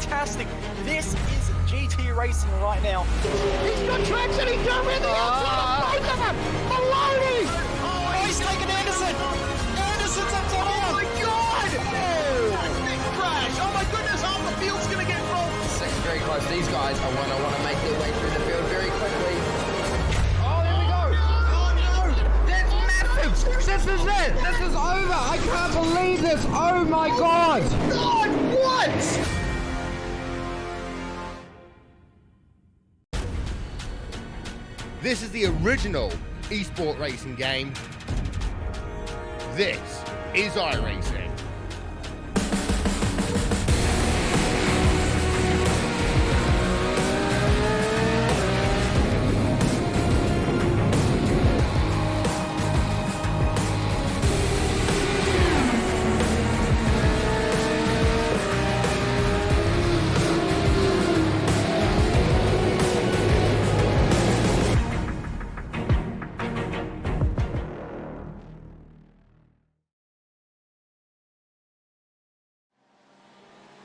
fantastic. This is GT racing right now. He's got traction, he's got everything outside of both of them. Maloney! Oh, he's taken Anderson. Anderson's up top. Oh my God! Big crash. Oh my goodness, half the field's going to get rolled. Second very close. These guys are want to make their way through the field very quickly. This is it! This is over! I can't believe this! Oh my God! God, what? This is the original esport racing game. This is iRacing.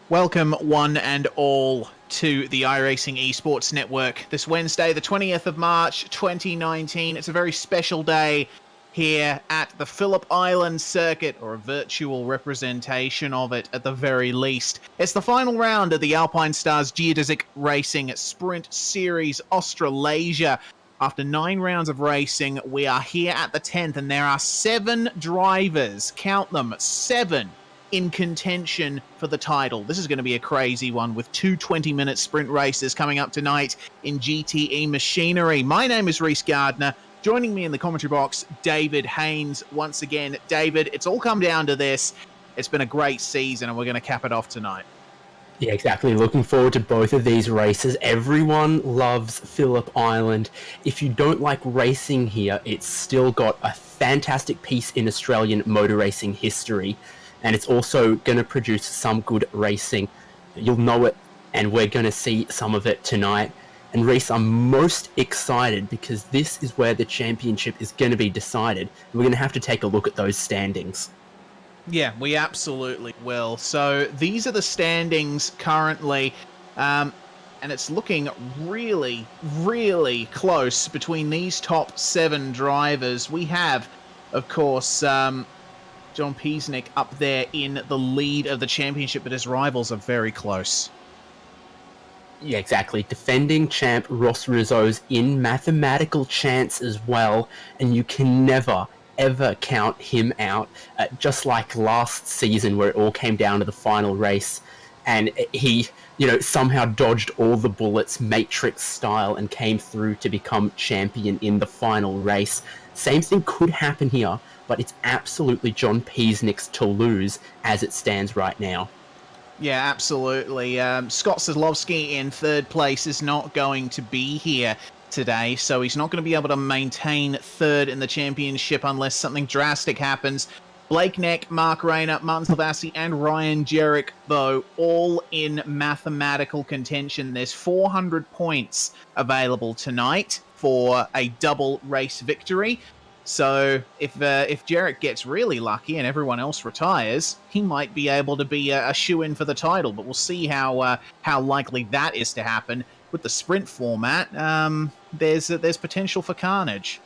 Welcome, one and all, to the iRacing Esports Network. This Wednesday, the 20th of March, 2019. It's a very special day here at the Phillip Island circuit, or a virtual representation of it at the very least. It's the final round of the Alpine Stars Geodesic Racing Sprint Series Australasia. After 9 rounds of racing, we are here at the 10th, and there are 7 drivers, count them, 7, in contention for the title. This is going to be a crazy one with 2 20-minute sprint races coming up tonight in GTE machinery. My name is Reese Gardner. Joining me in the commentary box, David Haynes. Once again, David, it's all come down to this. It's been a great season, and we're going to cap it off tonight. Yeah, exactly. Looking forward to both of these races. Everyone loves Phillip Island. If you don't like racing here, it's still got a fantastic piece in Australian motor racing history. And it's also going to produce some good racing. You'll know it, and we're going to see some of it tonight. And Reese, I'm most excited because this is where the championship is going to be decided. We're going to have to take a look at those standings. Yeah, we absolutely will. So these are the standings currently, and it's looking really, really close between these top 7 drivers. We have, of course, John Piesnik up there in the lead of the championship, but his rivals are very close. Yeah, exactly. Defending champ Ross Rizzo's in mathematical chance as well, and you can never, ever count him out. Just like last season where it all came down to the final race, and he, somehow dodged all the bullets Matrix style and came through to become champion in the final race. Same thing could happen here, but it's absolutely John Piesnik's to lose as it stands right now. Yeah, absolutely. Scott Sedlowski in 3rd place is not going to be here today, so he's not going to be able to maintain 3rd in the championship unless something drastic happens. Blake Neck, Mark Rayner, Martin Salvassi, and Ryan Jerrick, though, all in mathematical contention. There's 400 points available tonight for a double race victory. So if Jerrick gets really lucky and everyone else retires, he might be able to be a shoo-in for the title. But we'll see how likely that is to happen. With the sprint format, there's potential for carnage.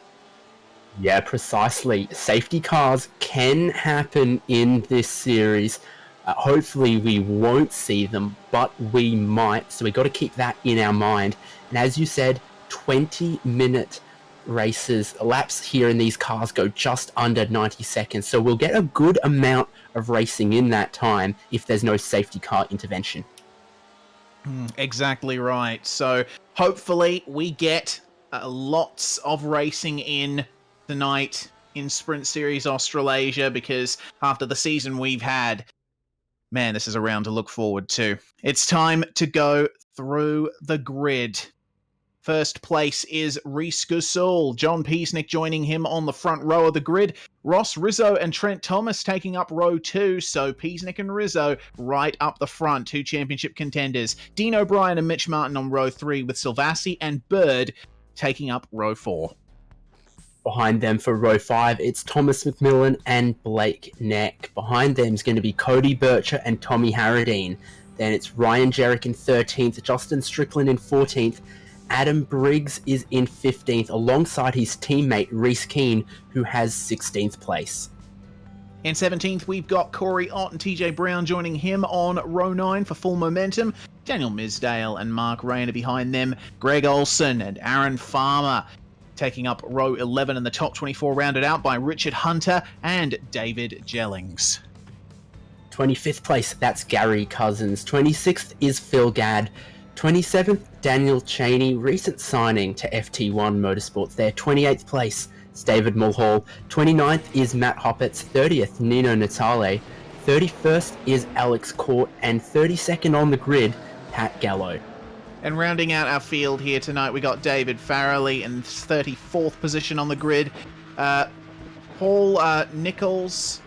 Yeah, precisely. Safety cars can happen in this series. Hopefully we won't see them, but we might. So we've got to keep that in our mind. And as you said, 20-minute races, laps here in these cars go just under 90 seconds. So we'll get a good amount of racing in that time if there's no safety car intervention. Exactly right. So hopefully we get lots of racing in tonight in Sprint Series Australasia, because after the season we've had, man, this is a round to look forward to. It's time to go through the grid. First place is Reese Gasol. John Piesnik joining him on the front row of the grid. Ross Rizzo and Trent Thomas taking up row 2. So Piesnik and Rizzo right up the front, 2 championship contenders. Dean O'Brien and Mitch Martin on row 3, with Salvassi and Bird taking up row 4. Behind them for row 5, it's Thomas McMillan and Blake Neck. Behind them is going to be Cody Bircher and Tommy Harradine. Then it's Ryan Jerrick in 13th, Justin Strickland in 14th, Adam Briggs is in 15th, alongside his teammate Reese Keane, who has 16th place. In 17th, we've got Corey Ott and TJ Brown joining him on row 9 for full momentum. Daniel Misdale and Mark Rayner behind them. Greg Olson and Aaron Farmer taking up row 11 in the top 24, rounded out by Richard Hunter and David Jellings. 25th place, that's Gary Cousins. 26th is Phil Gadd. 27th, Daniel Cheney, recent signing to FT1 Motorsports there. 28th place, it's David Mulhall. 29th is Matt Hoppets. 30th, Nino Natale. 31st is Alex Court. And 32nd on the grid, Pat Gallo. And rounding out our field here tonight, we got David Farrelly in 34th position on the grid. Paul Nichols,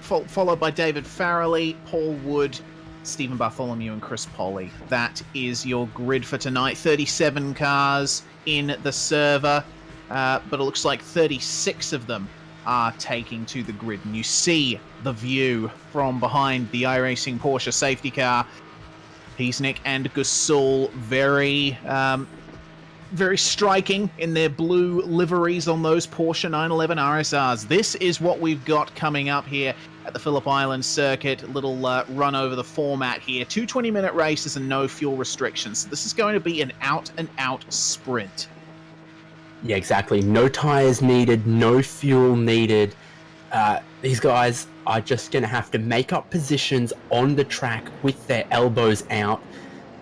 followed by David Farrelly, Paul Wood, Stephen Bartholomew and Chris Polly. That is your grid for tonight. 37 cars in the server, but it looks like 36 of them are taking to the grid. And you see the view from behind the iRacing Porsche safety car. Piesnik and Gasol very striking in their blue liveries on those Porsche 911 RSRs. This is what we've got coming up here at the Phillip Island circuit. A little run over the format here. 2 20-minute races and no fuel restrictions. So this is going to be an out-and-out sprint. Yeah, exactly. No tyres needed, no fuel needed. These guys are just going to have to make up positions on the track with their elbows out.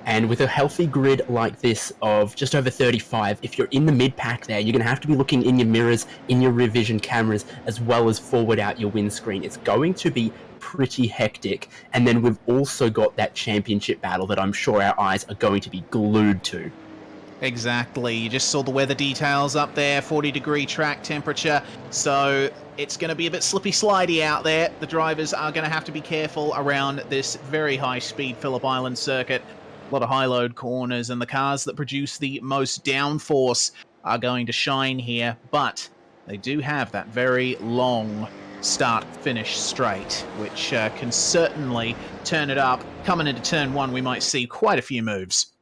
And with a healthy grid like this of just over 35, if you're in the mid-pack there, you're going to have to be looking in your mirrors, in your rear vision cameras, as well as forward out your windscreen. It's going to be pretty hectic. And then we've also got that championship battle that I'm sure our eyes are going to be glued to. Exactly. You just saw the weather details up there, 40-degree track temperature. So it's going to be a bit slippy-slidey out there. The drivers are going to have to be careful around this very high-speed Phillip Island circuit. A lot of high-load corners, and the cars that produce the most downforce are going to shine here, but they do have that very long start-finish straight, which can certainly turn it up. Coming into turn 1, we might see quite a few moves.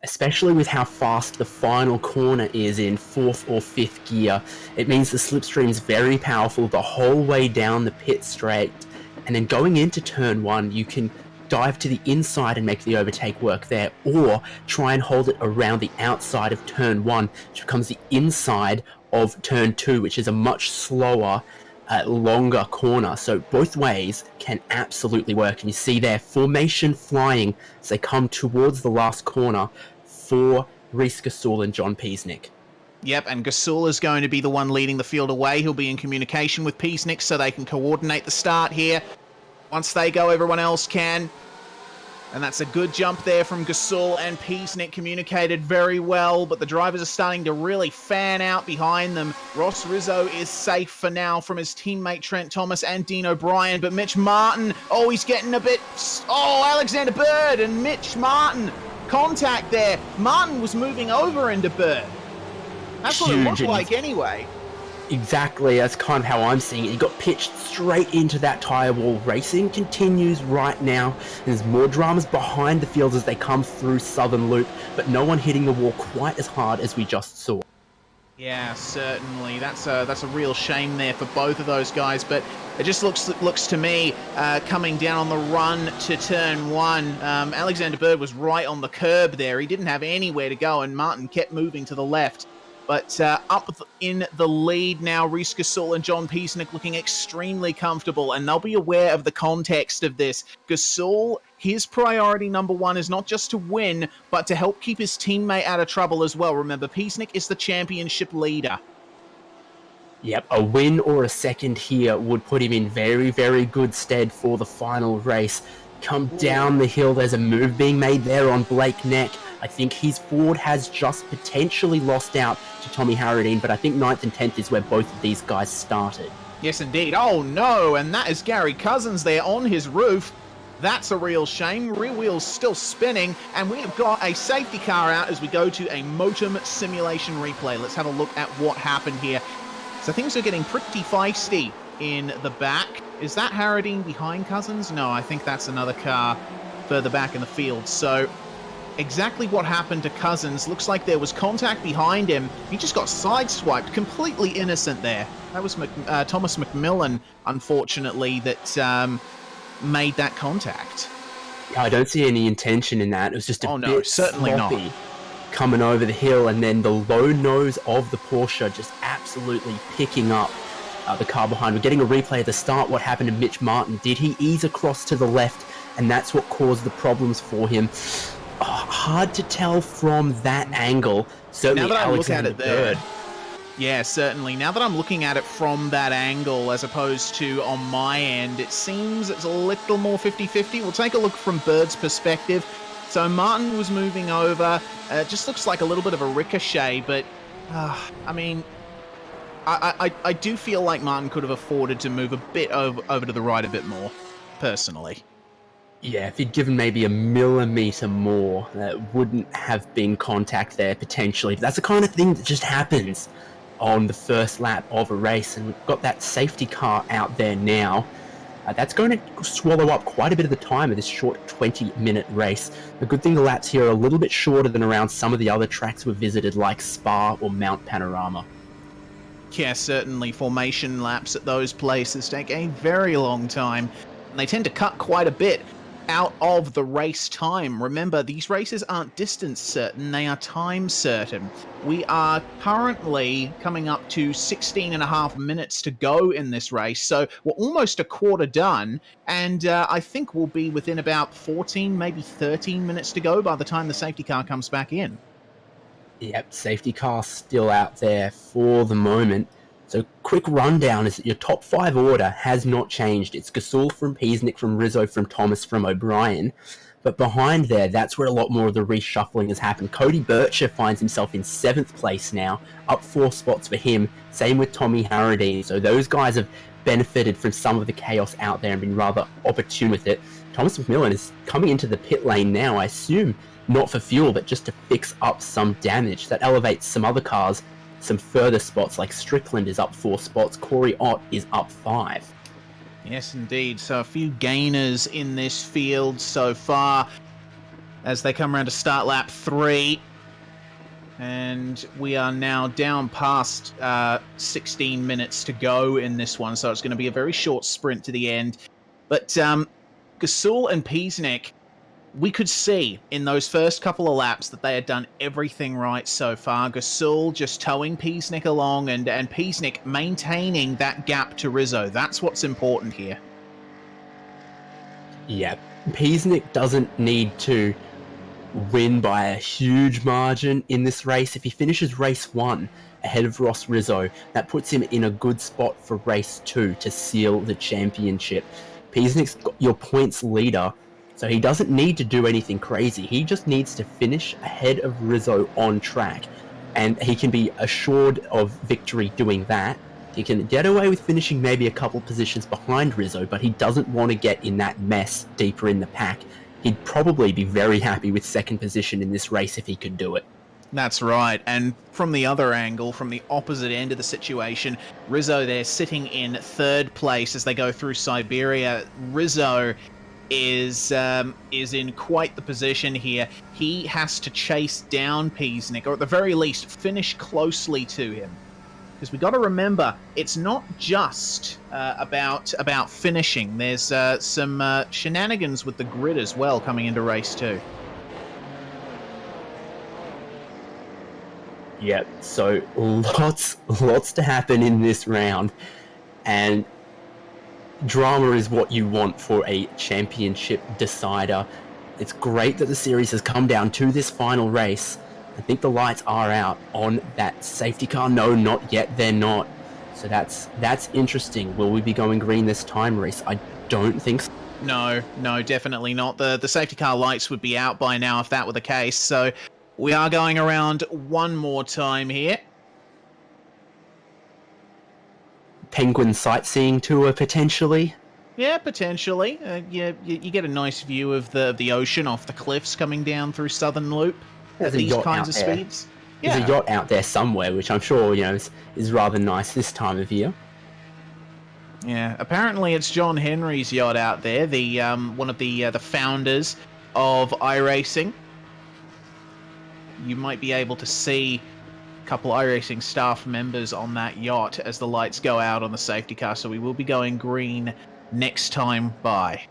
Especially with how fast the final corner is in 4th or 5th gear. It means the slipstream's very powerful the whole way down the pit straight, and then going into turn 1, you can dive to the inside and make the overtake work there, or try and hold it around the outside of turn 1, which becomes the inside of turn 2, which is a much slower, longer corner. So both ways can absolutely work. And you see their formation flying as they come towards the last corner for Reese Gasol and John Piesnik. Yep, and Gasol is going to be the one leading the field away. He'll be in communication with Piesnik so they can coordinate the start here. Once they go, everyone else can. And that's a good jump there from Gasol, and Piesnik communicated very well, but the drivers are starting to really fan out behind them. Ross Rizzo is safe for now from his teammate Trent Thomas and Dean O'Brien, but Mitch Martin, he's getting a bit... Alexander Bird and Mitch Martin. Contact there. Martin was moving over into Bird. That's what it looked like anyway. Exactly, that's kind of how I'm seeing it. He got pitched straight into that tyre wall. Racing continues right now. There's more dramas behind the fields as they come through Southern Loop, but no one hitting the wall quite as hard as we just saw. Yeah, certainly. That's a real shame there for both of those guys, but it just looks to me, coming down on the run to turn 1, Alexander Bird was right on the curb there. He didn't have anywhere to go, and Martin kept moving to the left. But up in the lead now, Reese Gasol and John Piesnik looking extremely comfortable, and they'll be aware of the context of this. Gasol, his priority number 1 is not just to win, but to help keep his teammate out of trouble as well. Remember, Piesnik is the championship leader. Yep, a win or a second here would put him in very, very good stead for the final race. Come down the hill, there's a move being made there on Blake Neck. I think his Ford has just potentially lost out to Tommy Harradine, but I think 9th and 10th is where both of these guys started. Yes, indeed. Oh, no, and that is Gary Cousins there on his roof. That's a real shame. Rear wheel's still spinning, and we have got a safety car out as we go to a Motum simulation replay. Let's have a look at what happened here. So things are getting pretty feisty in the back. Is that Harradine behind Cousins? No, I think that's another car further back in the field. So exactly what happened to Cousins. Looks like there was contact behind him. He just got sideswiped. Completely innocent there. That was Thomas McMillan, unfortunately, that made that contact. I don't see any intention in that. It was just a bit certainly sloppy not. Coming over the hill, and then the low nose of the Porsche just absolutely picking up the car behind. We're getting a replay at the start. What happened to Mitch Martin? Did he ease across to the left, and that's what caused the problems for him? Hard to tell from that angle. Certainly, now that I look at Alexander it there, Bird. yeah, certainly. Now that I'm looking at it from that angle as opposed to on my end, it seems it's a little more 50-50. We'll take a look from Bird's perspective. So Martin was moving over. It just looks like a little bit of a ricochet, but I mean, I do feel like Martin could have afforded to move a bit over to the right a bit more, personally. Yeah, if he'd given maybe a millimetre more, that wouldn't have been contact there, potentially. But that's the kind of thing that just happens on the first lap of a race, and we've got that safety car out there now. That's going to swallow up quite a bit of the time of this short 20-minute race. The good thing the laps here are a little bit shorter than around some of the other tracks we've visited, like Spa or Mount Panorama. Yeah, certainly. Formation laps at those places take a very long time, and they tend to cut quite a bit out of the race time. Remember, these races aren't distance certain, they are time certain. We are currently coming up to 16 and a half minutes to go in this race, so we're almost a quarter done, and I think we'll be within about 14, maybe 13 minutes to go by the time the safety car comes back in. Yep, safety car still out there for the moment. So quick rundown is that your top 5 order has not changed. It's Gasol from Peasnick, from Rizzo, from Thomas, from O'Brien. But behind there, that's where a lot more of the reshuffling has happened. Cody Bircher finds himself in 7th place now, up 4 spots for him. Same with Tommy Harradine. So those guys have benefited from some of the chaos out there and been rather opportune with it. Thomas McMillan is coming into the pit lane now, I assume not for fuel, but just to fix up some damage. That elevates some other cars some further spots, like Strickland is up 4 spots, Corey Ott is up 5. Yes, indeed. So a few gainers in this field so far as they come around to start lap 3. And we are now down past 16 minutes to go in this one, so it's going to be a very short sprint to the end. But Gasol and Peasnick, we could see in those first couple of laps that they had done everything right so far. Gasol just towing Peasnick along and Peasnick maintaining that gap to Rizzo. That's what's important here. Yeah, Peasnick doesn't need to win by a huge margin in this race. If he finishes race 1 ahead of Ross Rizzo, that puts him in a good spot for race 2 to seal the championship. Peasnick's your points leader, so he doesn't need to do anything crazy. He just needs to finish ahead of Rizzo on track, and he can be assured of victory doing that. He can get away with finishing maybe a couple positions behind Rizzo, but he doesn't want to get in that mess deeper in the pack. He'd probably be very happy with 2nd position in this race if he could do it. That's right, and from the other angle, from the opposite end of the situation, Rizzo there sitting in 3rd place as they go through Siberia. Rizzo is in quite the position here. He has to chase down Peasnick, or at the very least finish closely to him, because we got to remember it's not just about finishing. There's some shenanigans with the grid as well coming into race 2. Yep, so lots to happen in this round, and drama is what you want for a championship decider. It's great that the series has come down to this final race. I think the lights are out on that safety car. No, not yet, they're not. So that's interesting. Will we be going green this time, Reese? I don't think so. No, definitely not. The safety car lights would be out by now if that were the case. So we are going around one more time here. Penguin sightseeing tour, potentially? Yeah, potentially. You get a nice view of the ocean off the cliffs coming down through Southern Loop at these kinds of speeds. There's a yacht out there somewhere, which I'm sure is rather nice this time of year. Yeah, apparently it's John Henry's yacht out there, the one of the founders of iRacing. You might be able to see a couple iRacing staff members on that yacht as the lights go out on the safety car, so we will be going green next time by.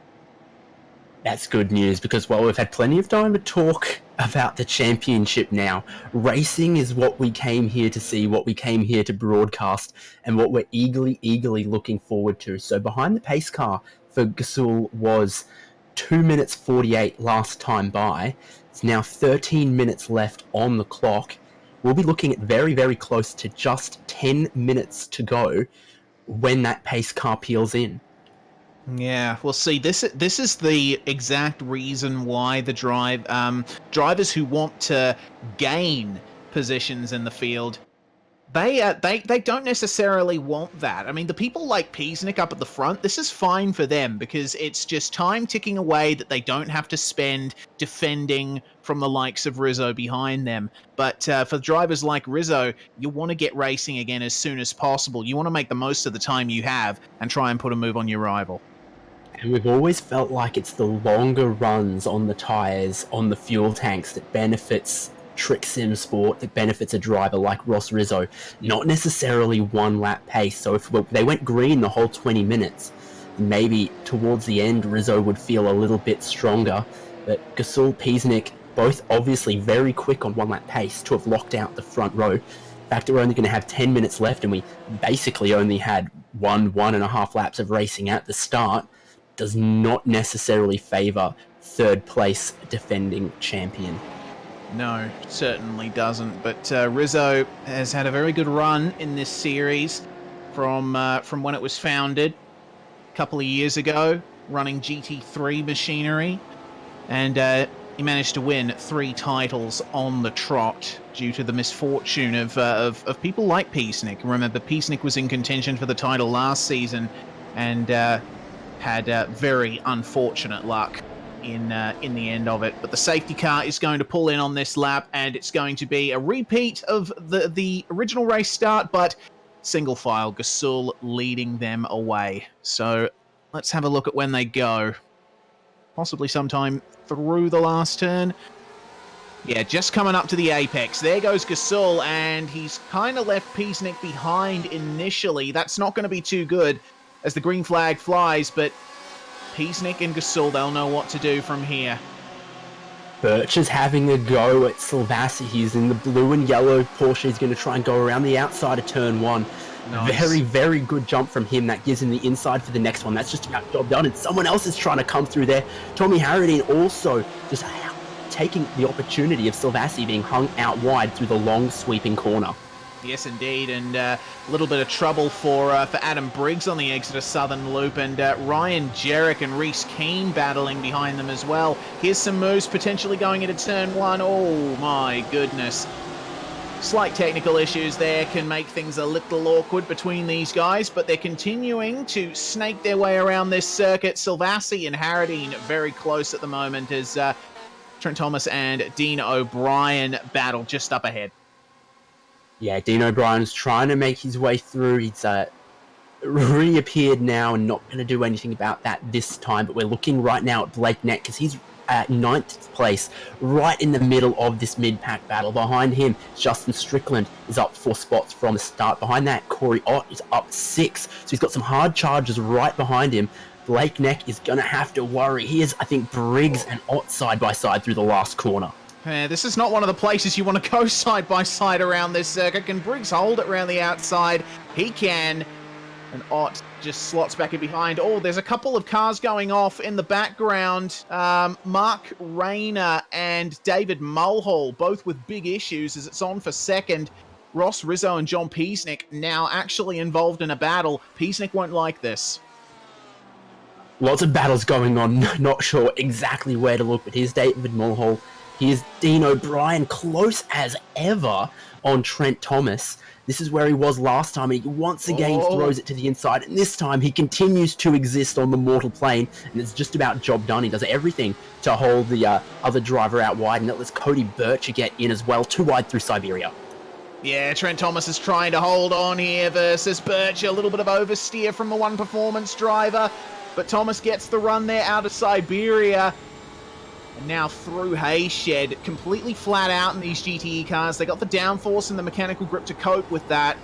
That's good news because, well, we've had plenty of time to talk about the championship now. Racing is what we came here to see, what we came here to broadcast, and what we're eagerly looking forward to. So behind the pace car for Gasol was 2 minutes 48 last time by. It's now 13 minutes left on the clock. We'll be looking at very close to just 10 minutes to go when that pace car peels in. Yeah, we'll see. This is the exact reason why the drivers who want to gain positions in the field, they don't necessarily want that. I mean, the people like Piesnik up at the front, this is fine for them because it's just time ticking away that they don't have to spend defending from the likes of Rizzo behind them. But for drivers like Rizzo, you want to get racing again as soon as possible. You want to make the most of the time you have and try and put a move on your rival. And we've always felt like it's the longer runs on the tyres, on the fuel tanks, that benefits Trick Sim Sport, that benefits a driver like Ross Rizzo, not necessarily one lap pace. So if they went green the whole 20 minutes, maybe towards the end Rizzo would feel a little bit stronger. But Gasol, Piesnik, both obviously very quick on one lap pace to have locked out the front row. The fact that we're only going to have 10 minutes left and we basically only had one and a half laps of racing at the start does not necessarily favour third place defending champion. No, certainly doesn't. But Rizzo has had a very good run in this series from when it was founded a couple of years ago, running GT3 machinery, and he managed to win 3 titles on the trot due to the misfortune of people like Piesnik. Remember, Piesnik was in contention for the title last season and had very unfortunate luck in the end of it. But the safety car is going to pull in on this lap, and it's going to be a repeat of the original race start, but single file, Gasol leading them away. So let's have a look at when they go. Possibly sometime through the last turn. Yeah, just coming up to the apex. There goes Gasol, and he's kind of left Piesnik behind initially. That's not going to be too good as the green flag flies, but Piesnik and Gasol, they'll know what to do from here. Birch is having a go at Silvassi. He's in the blue and yellow Porsche. He's going to try and go around the outside of turn 1. Nice. Very good jump from him. That gives him the inside for the next one. That's just about job done. And someone else is trying to come through there. Tommy Harradine also just taking the opportunity of Silvassi being hung out wide through the long sweeping corner. Yes, indeed, and a little bit of trouble for Adam Briggs on the exit of Southern Loop, and Ryan Jerrick and Reese Keane battling behind them as well. Here's some moves potentially going into turn 1. Oh my goodness. Slight technical issues there can make things a little awkward between these guys, but they're continuing to snake their way around this circuit. Silvassi and Harradine very close at the moment as Trent Thomas and Dean O'Brien battle just up ahead. Yeah, Dean O'Brien's trying to make his way through. He's reappeared now and not going to do anything about that this time. But we're looking right now at Blake Neck because he's at 9th place, right in the middle of this mid-pack battle. Behind him, Justin Strickland is up 4 spots from the start. Behind that, Corey Ott is up 6. So he's got some hard charges right behind him. Blake Neck is going to have to worry. Here's, I think, Briggs and Ott side by side through the last corner. This is not one of the places you want to go side by side around this circuit. Can Briggs hold it around the outside? He can. And Ott just slots back in behind. Oh, there's a couple of cars going off in the background. Mark Rayner and David Mulhall, both with big issues as it's on for second. Ross Rizzo and John Piesnik now actually involved in a battle. Piesnik won't like this. Lots of battles going on. Not sure exactly where to look, but here's David Mulhall. Here's Dean O'Brien, close as ever on Trent Thomas. This is where he was last time, and he once again throws it to the inside, and this time he continues to exist on the mortal plane, and it's just about job done. He does everything to hold the other driver out wide, and that lets Cody Bircher get in as well, 2 wide through Siberia. Yeah, Trent Thomas is trying to hold on here versus Birch. A little bit of oversteer from the one performance driver, but Thomas gets the run there out of Siberia. And now through Hayshed, completely flat out in these GTE cars. They got the downforce and the mechanical grip to cope with that.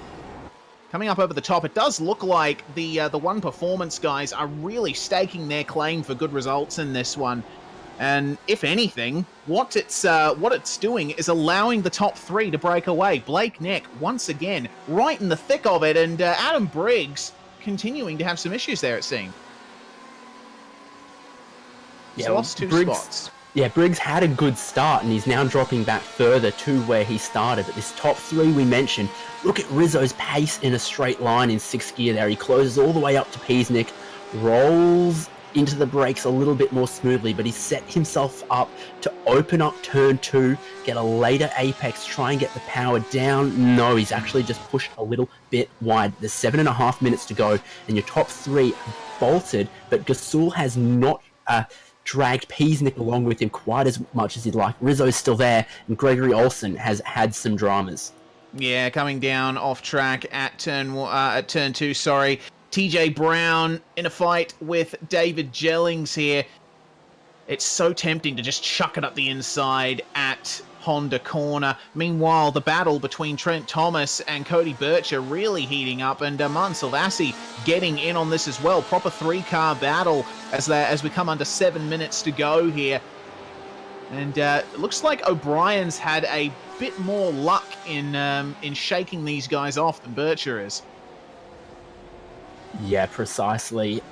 Coming up over the top, it does look like the one performance guys are really staking their claim for good results in this one. And if anything, what it's doing is allowing the top three to break away. Blake Nick, once again, right in the thick of it, and Adam Briggs continuing to have some issues there, it seems. He's lost two spots. Yeah, Briggs had a good start, and he's now dropping back further to where he started. But this top three we mentioned, look at Rizzo's pace in a straight line in 6th gear there. He closes all the way up to Peasnick, rolls into the brakes a little bit more smoothly, but he set himself up to open up turn 2, get a later apex, try and get the power down. No, he's actually just pushed a little bit wide. There's 7.5 minutes to go, and your top three bolted, but Gasul has not dragged Peasnick along with him quite as much as he'd like. Rizzo's still there, and Gregory Olsen has had some dramas. Yeah, coming down off track at turn 2, sorry. TJ Brown in a fight with David Jellings here. It's so tempting to just chuck it up the inside at Honda corner. Meanwhile, the battle between Trent Thomas and Cody Birch are really heating up, and Martin Silvassi getting in on this as well. Proper 3-car battle as we come under 7 minutes to go here. And it looks like O'Brien's had a bit more luck in shaking these guys off than Bircher is. Yeah, precisely.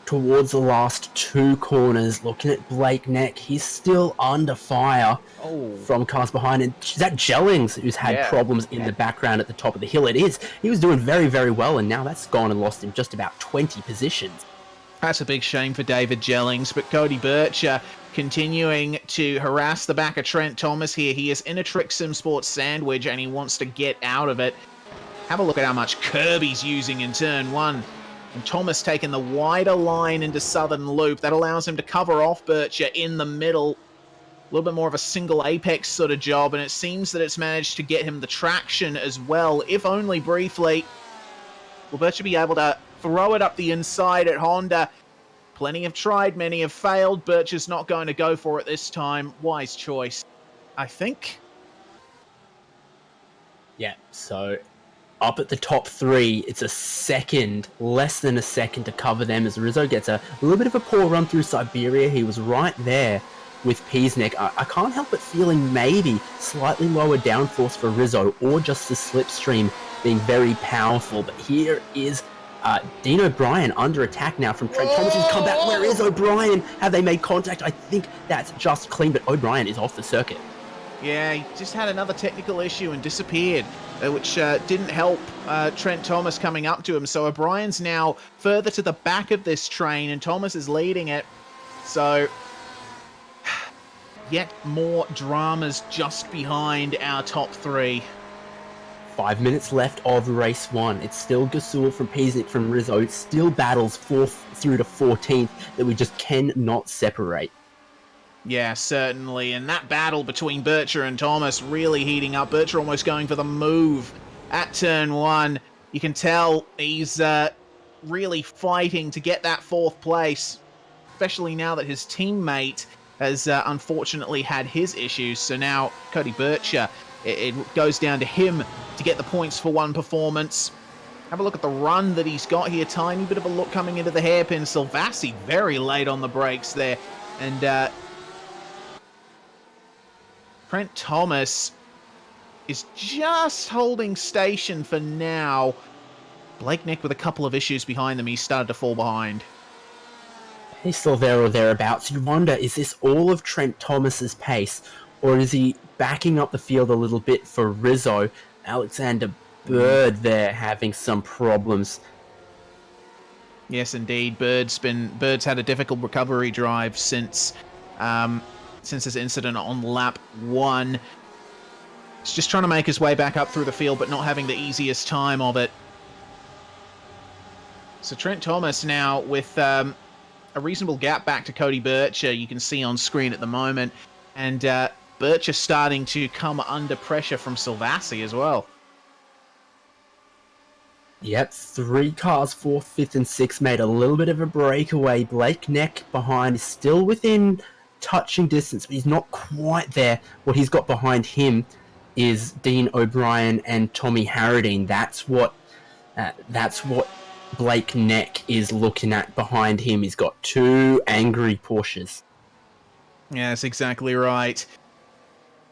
Towards the last 2 corners, looking at Blake Neck, he's still under fire from cars behind. And is that Jellings who's had problems in the background at the top of the hill? It is. He was doing very, very well, and now that's gone and lost him just about 20 positions. That's a big shame for David Jellings, but Cody Bircher continuing to harass the back of Trent Thomas here. He is in a Trick Sim Sports sandwich, and he wants to get out of it. Have a look at how much curb he's using in turn 1. And Thomas taking the wider line into Southern Loop. That allows him to cover off Bircher in the middle. A little bit more of a single apex sort of job, and it seems that it's managed to get him the traction as well, if only briefly. Will Bircher be able to throw it up the inside at Honda? Plenty have tried, many have failed. Bircher's not going to go for it this time. Wise choice, I think. Yeah, so up at the top 3, it's less than a second to cover them as Rizzo gets a little bit of a poor run through Siberia. He was right there with Peasnick. I can't help but feeling maybe slightly lower downforce for Rizzo, or just the slipstream being very powerful. But here is Dean O'Brien under attack now from Trent Thomas, who's come back. Where is O'Brien? Have they made contact? I think that's just clean, but O'Brien is off the circuit. Yeah, he just had another technical issue and disappeared, which didn't help Trent Thomas coming up to him. So O'Brien's now further to the back of this train, and Thomas is leading it. So yet more dramas just behind our top 3. 5 minutes left of race 1. It's still Gasul from Peasnick from Rizzo. It still battles 4th through to 14th that we just cannot separate. Yeah, certainly. And that battle between Bircher and Thomas really heating up. Bircher almost going for the move at turn 1. You can tell he's really fighting to get that 4th place, especially now that his teammate has unfortunately had his issues. So now Cody Bircher, it goes down to him to get the points for one performance. Have a look at the run that he's got here. Tiny bit of a look coming into the hairpin. Silvassi very late on the brakes there. And Trent Thomas is just holding station for now. Blake Nick with a couple of issues behind them. He started to fall behind. He's still there or thereabouts. You wonder, is this all of Trent Thomas's pace, or is he backing up the field a little bit for Rizzo? Alexander Bird there having some problems. Yes, indeed. Bird's had a difficult recovery drive since his incident on lap 1. He's just trying to make his way back up through the field, but not having the easiest time of it. So Trent Thomas now with a reasonable gap back to Cody Bircher, you can see on screen at the moment. And Bircher starting to come under pressure from Silvassi as well. Yep, 3 cars, 4th, 5th, and 6th made a little bit of a breakaway. Blake Neck behind is still within touching distance, but he's not quite there. What he's got behind him is Dean O'Brien and Tommy Harradine. That's what Blake Neck is looking at behind him. He's got 2 angry Porsches. Yeah, that's exactly right.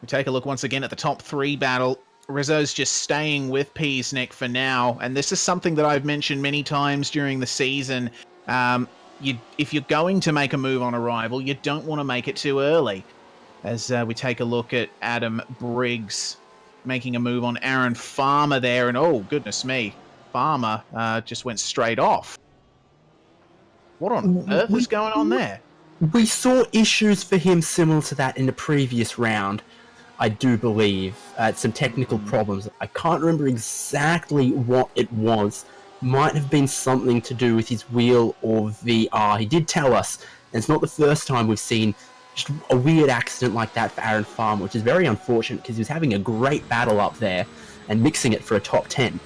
We take a look once again at the top 3 battle. Rizzo's just staying with Peasnick for now, and this is something that I've mentioned many times during the season. If you're going to make a move on a rival, you don't want to make it too early. As we take a look at Adam Briggs making a move on Aaron Farmer there, and oh, goodness me, Farmer just went straight off. What on earth is going on there? We saw issues for him similar to that in the previous round, I do believe. Some technical problems. I can't remember exactly what it was. Might have been something to do with his wheel or VR. He did tell us, and it's not the first time we've seen just a weird accident like that for Aaron Farmer, which is very unfortunate because he was having a great battle up there and mixing it for a top 10.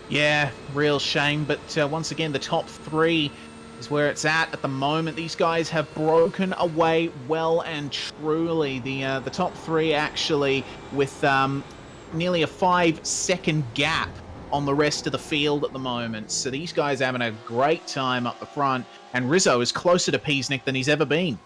Yeah, real shame, but once again, the top 3 is where it's at the moment. These guys have broken away well and truly. The top 3 actually with nearly a 5-second gap on the rest of the field at the moment. So these guys are having a great time up the front, and Rizzo is closer to Peasnick than he's ever been.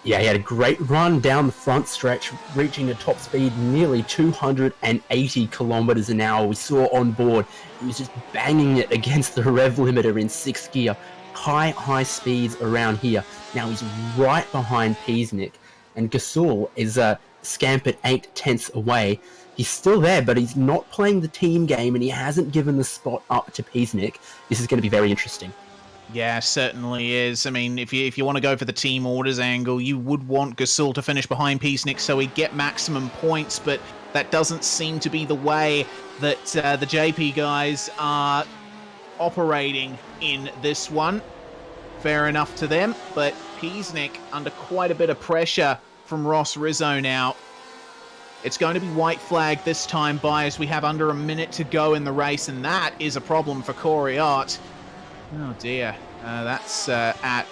Yeah, he had a great run down the front stretch, reaching a top speed nearly 280 kilometers an hour. We saw on board, he was just banging it against the rev limiter in 6th gear. High speeds around here. Now he's right behind Peasnick, and Gasol is scampered 8/10 away. He's still there, but he's not playing the team game, and he hasn't given the spot up to Peasnick. This is going to be very interesting. Yeah, certainly is. I mean, if you want to go for the team orders angle, you would want Gasol to finish behind Peasnick so he'd get maximum points, but that doesn't seem to be the way that the JP guys are operating in this one. Fair enough to them, but Peasnick under quite a bit of pressure from Ross Rizzo now. It's going to be white flag this time by, as we have under a minute to go in the race, and that is a problem for Corey Art. Oh dear, that's at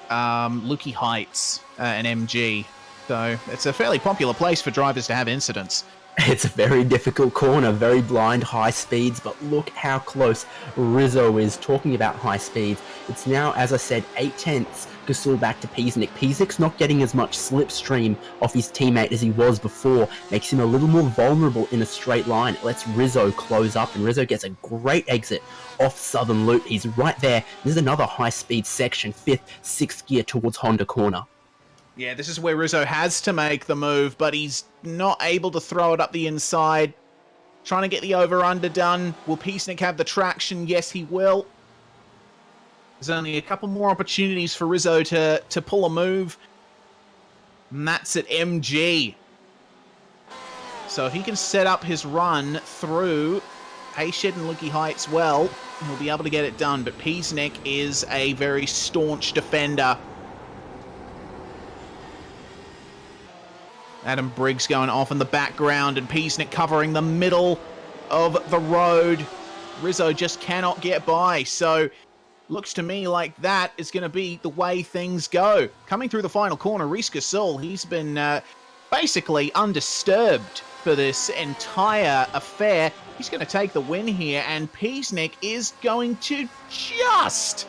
Lukey Heights and MG, so it's a fairly popular place for drivers to have incidents. It's a very difficult corner, very blind, high speeds, but look how close Rizzo is. Talking about high speeds, it's now, as I said, 8/10 Gasol back to Peasnick. Peasnick's not getting as much slipstream off his teammate as he was before, makes him a little more vulnerable in a straight line. It lets Rizzo close up, and Rizzo gets a great exit off Southern Loop. He's right there. This is another high-speed section, 5th, 6th gear towards Honda Corner. Yeah, this is where Rizzo has to make the move, but he's not able to throw it up the inside. Trying to get the over-under done. Will Peasnick have the traction? Yes, he will. There's only a couple more opportunities for Rizzo to pull a move, and that's at MG. So if he can set up his run through Hayshed and Lukey Heights well, he'll be able to get it done, but Peasnick is a very staunch defender. Adam Briggs going off in the background, and Peasnick covering the middle of the road. Rizzo just cannot get by, so looks to me like that is going to be the way things go. Coming through the final corner, Reese Gasol, he's been basically undisturbed for this entire affair. He's going to take the win here, and Peasnick is going to just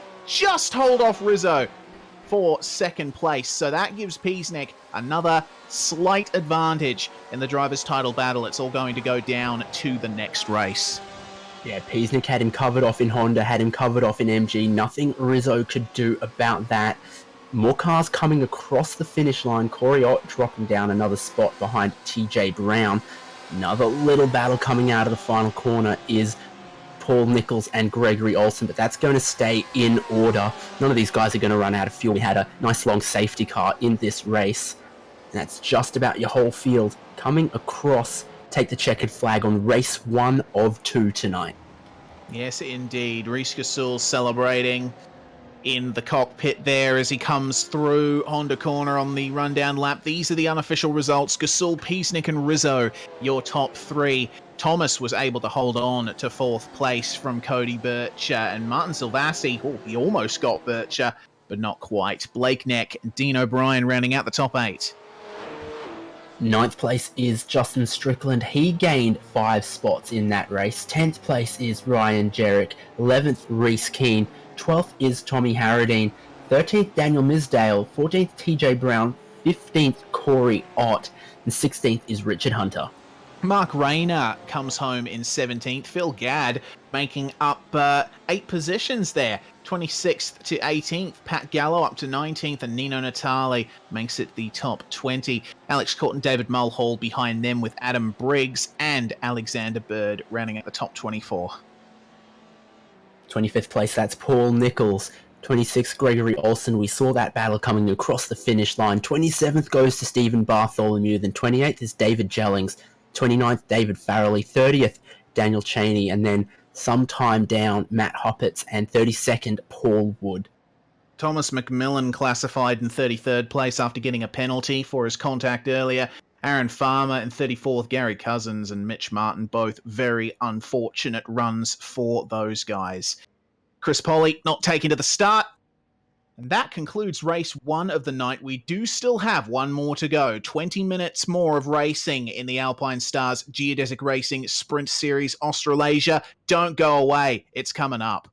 hold off Rizzo for 2nd place. So that gives Peasnick another slight advantage in the driver's title battle. It's all going to go down to the next race. Yeah, Peasnick had him covered off in Honda, had him covered off in MG. Nothing Rizzo could do about that. More cars coming across the finish line. Corey Ott dropping down another spot behind TJ Brown. Another little battle coming out of the final corner is Paul Nichols and Gregory Olsen, but that's going to stay in order. None of these guys are going to run out of fuel. We had a nice long safety car in this race. And that's just about your whole field coming across. Take the checkered flag on race 1 of 2 tonight. Yes, indeed. Reese Gasol celebrating in the cockpit there as he comes through Honda corner on the rundown lap. These are the unofficial results. Gasol, Peacenik and Rizzo, your top three. Thomas was able to hold on to fourth place from Cody Bircher, and Martin Silvassi, he almost got Bircher, but not quite. Blake Neck and Dean O'Brien rounding out the top 8. Ninth place is Justin Strickland. He gained 5 spots in that race. 10th place is Ryan Jerrick. 11th, Reese Keane. 12th is Tommy Harradine. 13th, Daniel Misdale. 14th, TJ Brown. 15th, Corey Ott. And 16th is Richard Hunter. Mark Rayner comes home in 17th. Phil Gadd making up 8 positions there. 26th to 18th. Pat Gallo up to 19th. And Nino Natale makes it the top 20. Alex Court and David Mulhall behind them with Adam Briggs and Alexander Bird rounding out the top 24. 25th place, that's Paul Nichols. 26th, Gregory Olson. We saw that battle coming across the finish line. 27th goes to Stephen Bartholomew. Then 28th is David Jellings. 29th, David Farrelly. 30th, Daniel Cheney. And then sometime down, Matt Hoppitz. And 32nd, Paul Wood. Thomas McMillan classified in 33rd place after getting a penalty for his contact earlier. Aaron Farmer in 34th, Gary Cousins and Mitch Martin, both very unfortunate runs for those guys. Chris Polly not taken to the start. And that concludes race 1 of the night. We do still have one more to go. 20 minutes more of racing in the Alpine Stars Geodesic Racing Sprint Series Australasia. Don't go away. It's coming up.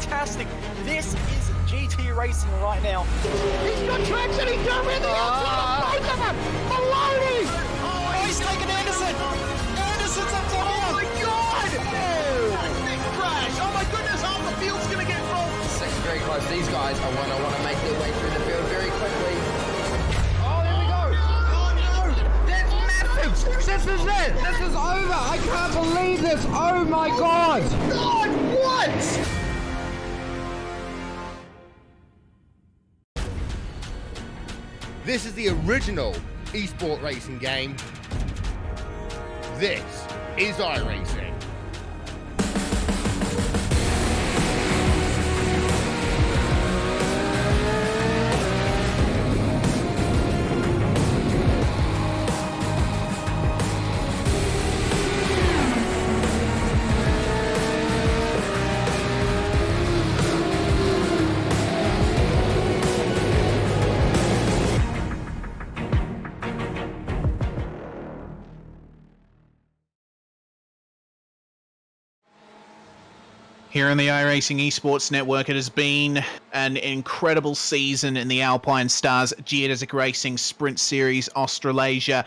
fantastic. This is GT racing right now. He's got traction, he's got everything outside of both of them! Maloney! Oh, he's taken Anderson! Anderson's up top! Oh my god! Oh, big crash! Oh my goodness, half the field's gonna get rolled. Second very close. These guys I want to make their way through the field very quickly. Oh, there we go. Oh no! That's massive. This is it. This is over. I can't believe this. Oh my god. God, what? This is the original esport racing game. This is iRacing. Here on the iRacing Esports Network, it has been an incredible season in the Alpine Stars Geodesic Racing Sprint Series Australasia.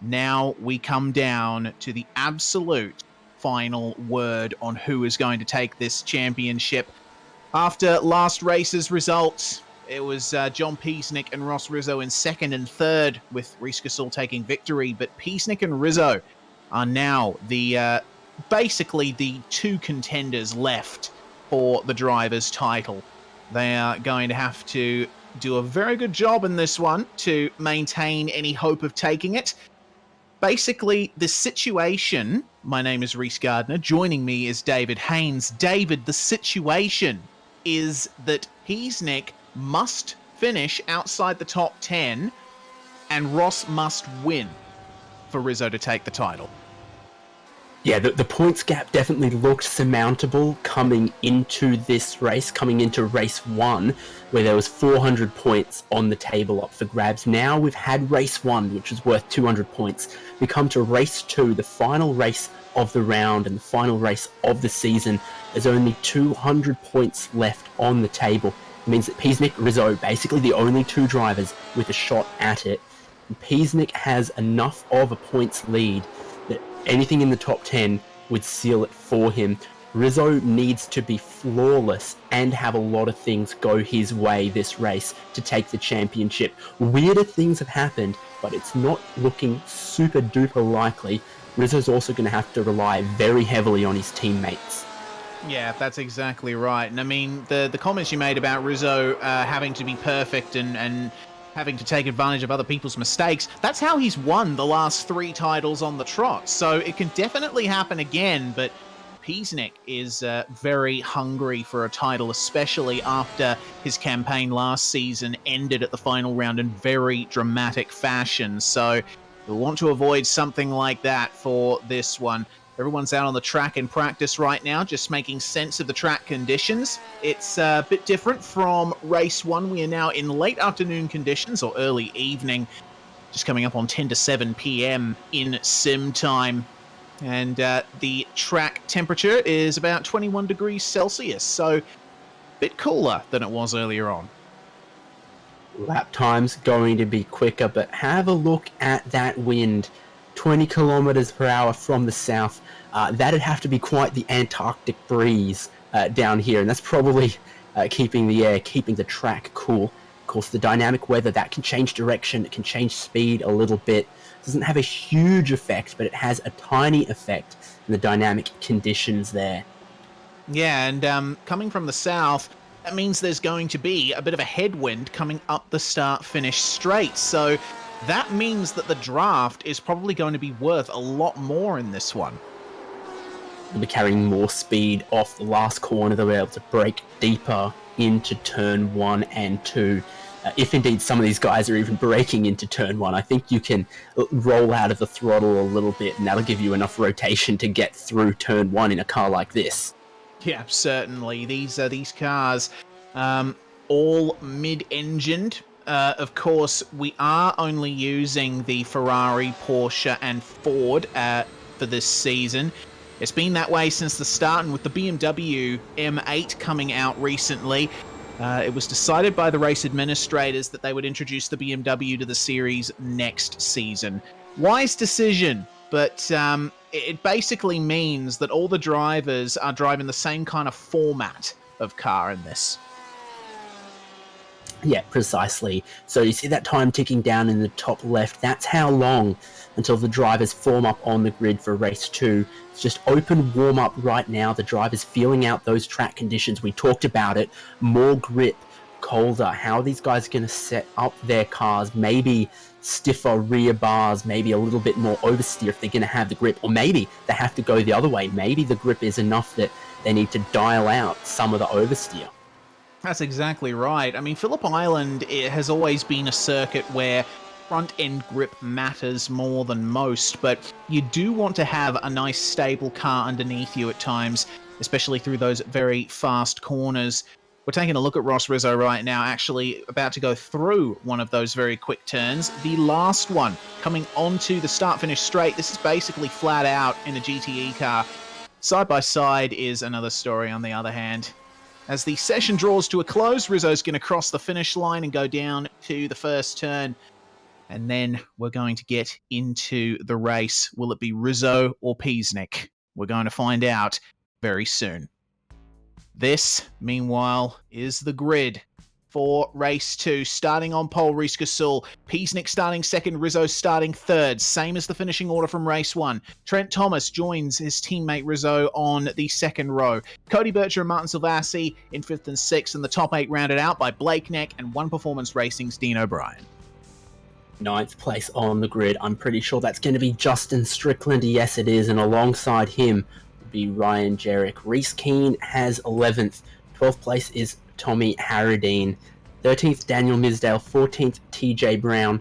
Now we come down to the absolute final word on who is going to take this championship. After last race's results, it was John Peasnick and Ross Rizzo in second and third, with Reece Gasol taking victory. But Peasnick and Rizzo are now the basically the two contenders left for the driver's title. They are going to have to do a very good job in this one to maintain any hope of taking it. Basically, the situation, my name is Reese Gardner, joining me is David Haynes. David, the situation is that Peasnick must finish outside the top 10 and Ross must win for Rizzo to take the title. Yeah, the points gap definitely looked surmountable coming into this race, coming into race 1, where there was 400 points on the table up for grabs. Now we've had race 1, which was worth 200 points. We come to race 2, the final race of the round and the final race of the season. There's only 200 points left on the table. It means that Peasnick, Rizzo, basically the only two drivers with a shot at it. And Peasnick has enough of a points lead that anything in the top 10 would seal it for him. Rizzo needs to be flawless and have a lot of things go his way this race to take the championship. Weirder things have happened, but it's not looking super duper likely. Rizzo's also going to have to rely very heavily on his teammates. Yeah, that's exactly right. And I mean, the comments you made about Rizzo having to be perfect and having to take advantage of other people's mistakes, that's how he's won the last 3 titles on the trot. So it can definitely happen again, but Peasnick is very hungry for a title, especially after his campaign last season ended at the final round in very dramatic fashion. So you'll want to avoid something like that for this one. Everyone's out on the track in practice right now, just making sense of the track conditions. It's a bit different from race 1. We are now in late afternoon conditions, or early evening, just coming up on 10 to 7 p.m. in sim time. And the track temperature is about 21 degrees Celsius, so a bit cooler than it was earlier on. Lap time's going to be quicker, but have a look at that wind. 20 kilometers per hour from the south. That'd have to be quite the Antarctic breeze down here, and that's probably keeping the track cool. Of course, the dynamic weather, that can change direction, it can change speed a little bit. It doesn't have a huge effect, but it has a tiny effect in the dynamic conditions there. Yeah, and coming from the south, that means there's going to be a bit of a headwind coming up the start-finish straight, so that means that the draft is probably going to be worth a lot more in this one. They'll be carrying more speed off the last corner. They'll be able to break deeper into turn 1 and 2. If indeed some of these guys are even breaking into turn 1, I think you can roll out of the throttle a little bit, and that'll give you enough rotation to get through turn 1 in a car like this. Yeah, certainly. These cars, all mid-engined. Of course, we are only using the Ferrari, Porsche, and Ford for this season. It's been that way since the start, and with the BMW M8 coming out recently, it was decided by the race administrators that they would introduce the BMW to the series next season. Wise decision, but it basically means that all the drivers are driving the same kind of format of car in this. Yeah, precisely. So you see that time ticking down in the top left. That's how long until the drivers form up on the grid for race 2. It's just open warm-up right now. The drivers feeling out those track conditions. We talked about it. More grip, colder. How are these guys going to set up their cars? Maybe stiffer rear bars, maybe a little bit more oversteer if they're going to have the grip. Or maybe they have to go the other way. Maybe the grip is enough that they need to dial out some of the oversteer. That's exactly right. I mean, Phillip Island, it has always been a circuit where front-end grip matters more than most, but you do want to have a nice stable car underneath you at times, especially through those very fast corners. We're taking a look at Ross Rizzo right now, actually about to go through one of those very quick turns. The last one, coming onto the start-finish straight. This is basically flat out in a GTE car. Side by side is another story on the other hand. As the session draws to a close, Rizzo's going to cross the finish line and go down to the first turn. And then we're going to get into the race. Will it be Rizzo or Peasnick? We're going to find out very soon. This, meanwhile, is the grid for race 2. Starting on pole, Reece Gasol. Peasnick starting second, Rizzo starting third. Same as the finishing order from race 1. Trent Thomas joins his teammate Rizzo on the second row. Cody Bircher and Martin Silvassi in 5th and 6th, and the top 8 rounded out by Blake Neck and One Performance Racing's Dean O'Brien. 9th place on the grid. I'm pretty sure that's going to be Justin Strickland. Yes, it is. And alongside him will be Ryan Jerrick. Reese Keane has 11th. 12th place is Tommy Harradine. 13th, Daniel Misdale. 14th, TJ Brown.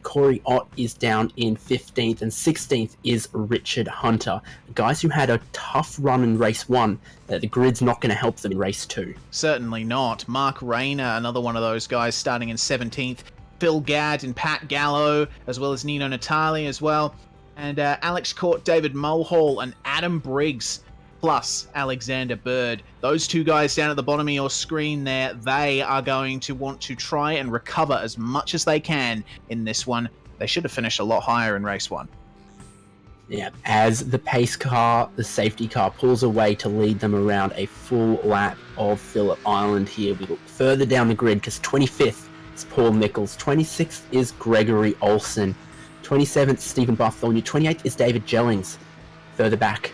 Corey Ott is down in 15th. And 16th is Richard Hunter. Guys who had a tough run in race 1. The grid's not going to help them in race 2. Certainly not. Mark Rayner, another one of those guys, starting in 17th. Phil Gadd and Pat Gallo, as well as Nino Natali as well. And Alex Court, David Mulhall, and Adam Briggs, plus Alexander Bird. Those two guys down at the bottom of your screen there, they are going to want to try and recover as much as they can in this one. They should have finished a lot higher in race 1. Yeah, as the pace car, the safety car, pulls away to lead them around a full lap of Phillip Island here. We look further down the grid because 25th is Paul Nichols, 26th is Gregory Olson, 27th Stephen Bartholomew, 28th is David Jellings. Further back,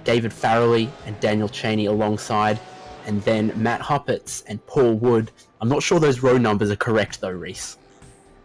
David Farrelly and Daniel Cheney alongside, and then Matt Huppets and Paul Wood. I'm not sure those row numbers are correct though, Reese.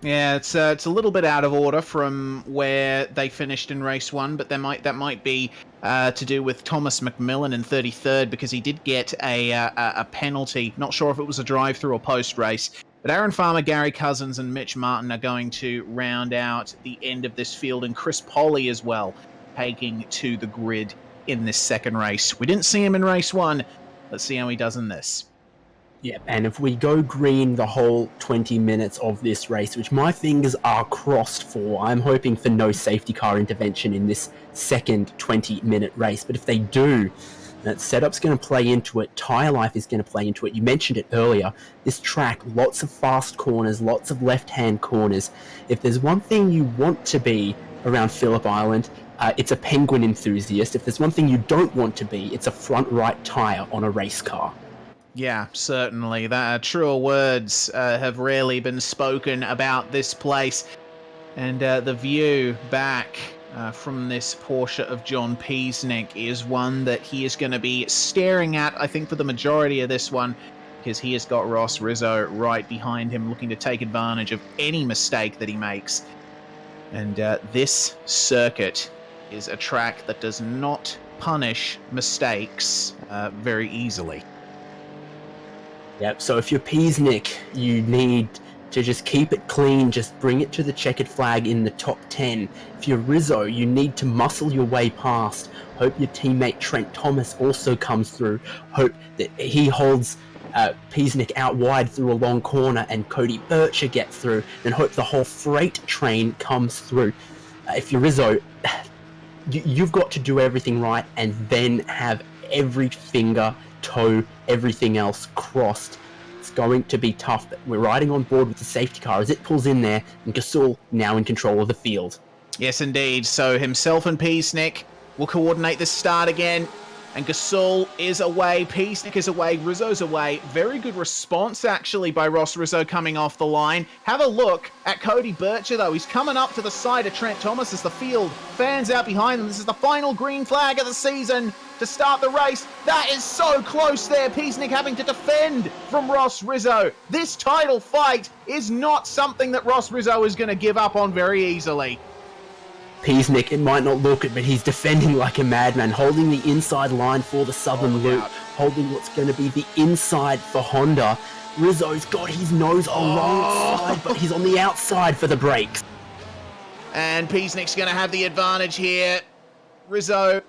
Yeah, it's a little bit out of order from where they finished in race 1, but that might be to do with Thomas McMillan in 33rd because he did get a penalty. Not sure if it was a drive-through or post-race. But Aaron Farmer, Gary Cousins, and Mitch Martin are going to round out the end of this field, and Chris Polly as well, taking to the grid in this second race. We didn't see him in race 1. Let's see how he does in this. Yeah, and if we go green the whole 20 minutes of this race, which my fingers are crossed for, I'm hoping for no safety car intervention in this second 20-minute race. But if they do, that setup's going to play into it. Tyre life is going to play into it. You mentioned it earlier. This track, lots of fast corners, lots of left-hand corners. If there's one thing you want to be around Phillip Island, it's a penguin enthusiast. If there's one thing you don't want to be, it's a front right tyre on a race car. Yeah, certainly. Truer words have rarely been spoken about this place. And the view back from this Porsche of John Peasnick is one that he is going to be staring at, I think, for the majority of this one, because he has got Ross Rizzo right behind him, looking to take advantage of any mistake that he makes. And this circuit is a track that does not punish mistakes very easily. Yep, so if you're Peasnick, you need to just keep it clean, just bring it to the checkered flag in the top 10. If you're Rizzo, you need to muscle your way past. Hope your teammate Trent Thomas also comes through. Hope that he holds Peasnick out wide through a long corner and Cody Bircher gets through, and hope the whole freight train comes through. If you're Rizzo, you've got to do everything right and then have every finger, toe, everything else crossed. It's going to be tough, but we're riding on board with the safety car as it pulls in there, and Gasol now in control of the field. Yes, indeed. So himself and Peacenik will coordinate the start again. And Gasol is away, Peacenik is away, Rizzo's away. Very good response, actually, by Ross Rizzo coming off the line. Have a look at Cody Bircher, though. He's coming up to the side of Trent Thomas as the field fans out behind them. This is the final green flag of the season to start the race. That is so close there. Peacenik having to defend from Ross Rizzo. This title fight is not something that Ross Rizzo is going to give up on very easily. Peacenik, it might not look it, but he's defending like a madman, holding the inside line for the Southern Loop, holding what's going to be the inside for Honda. Rizzo's got his nose alongside, but he's on the outside for the brakes. And Peacenik's going to have the advantage here. Rizzo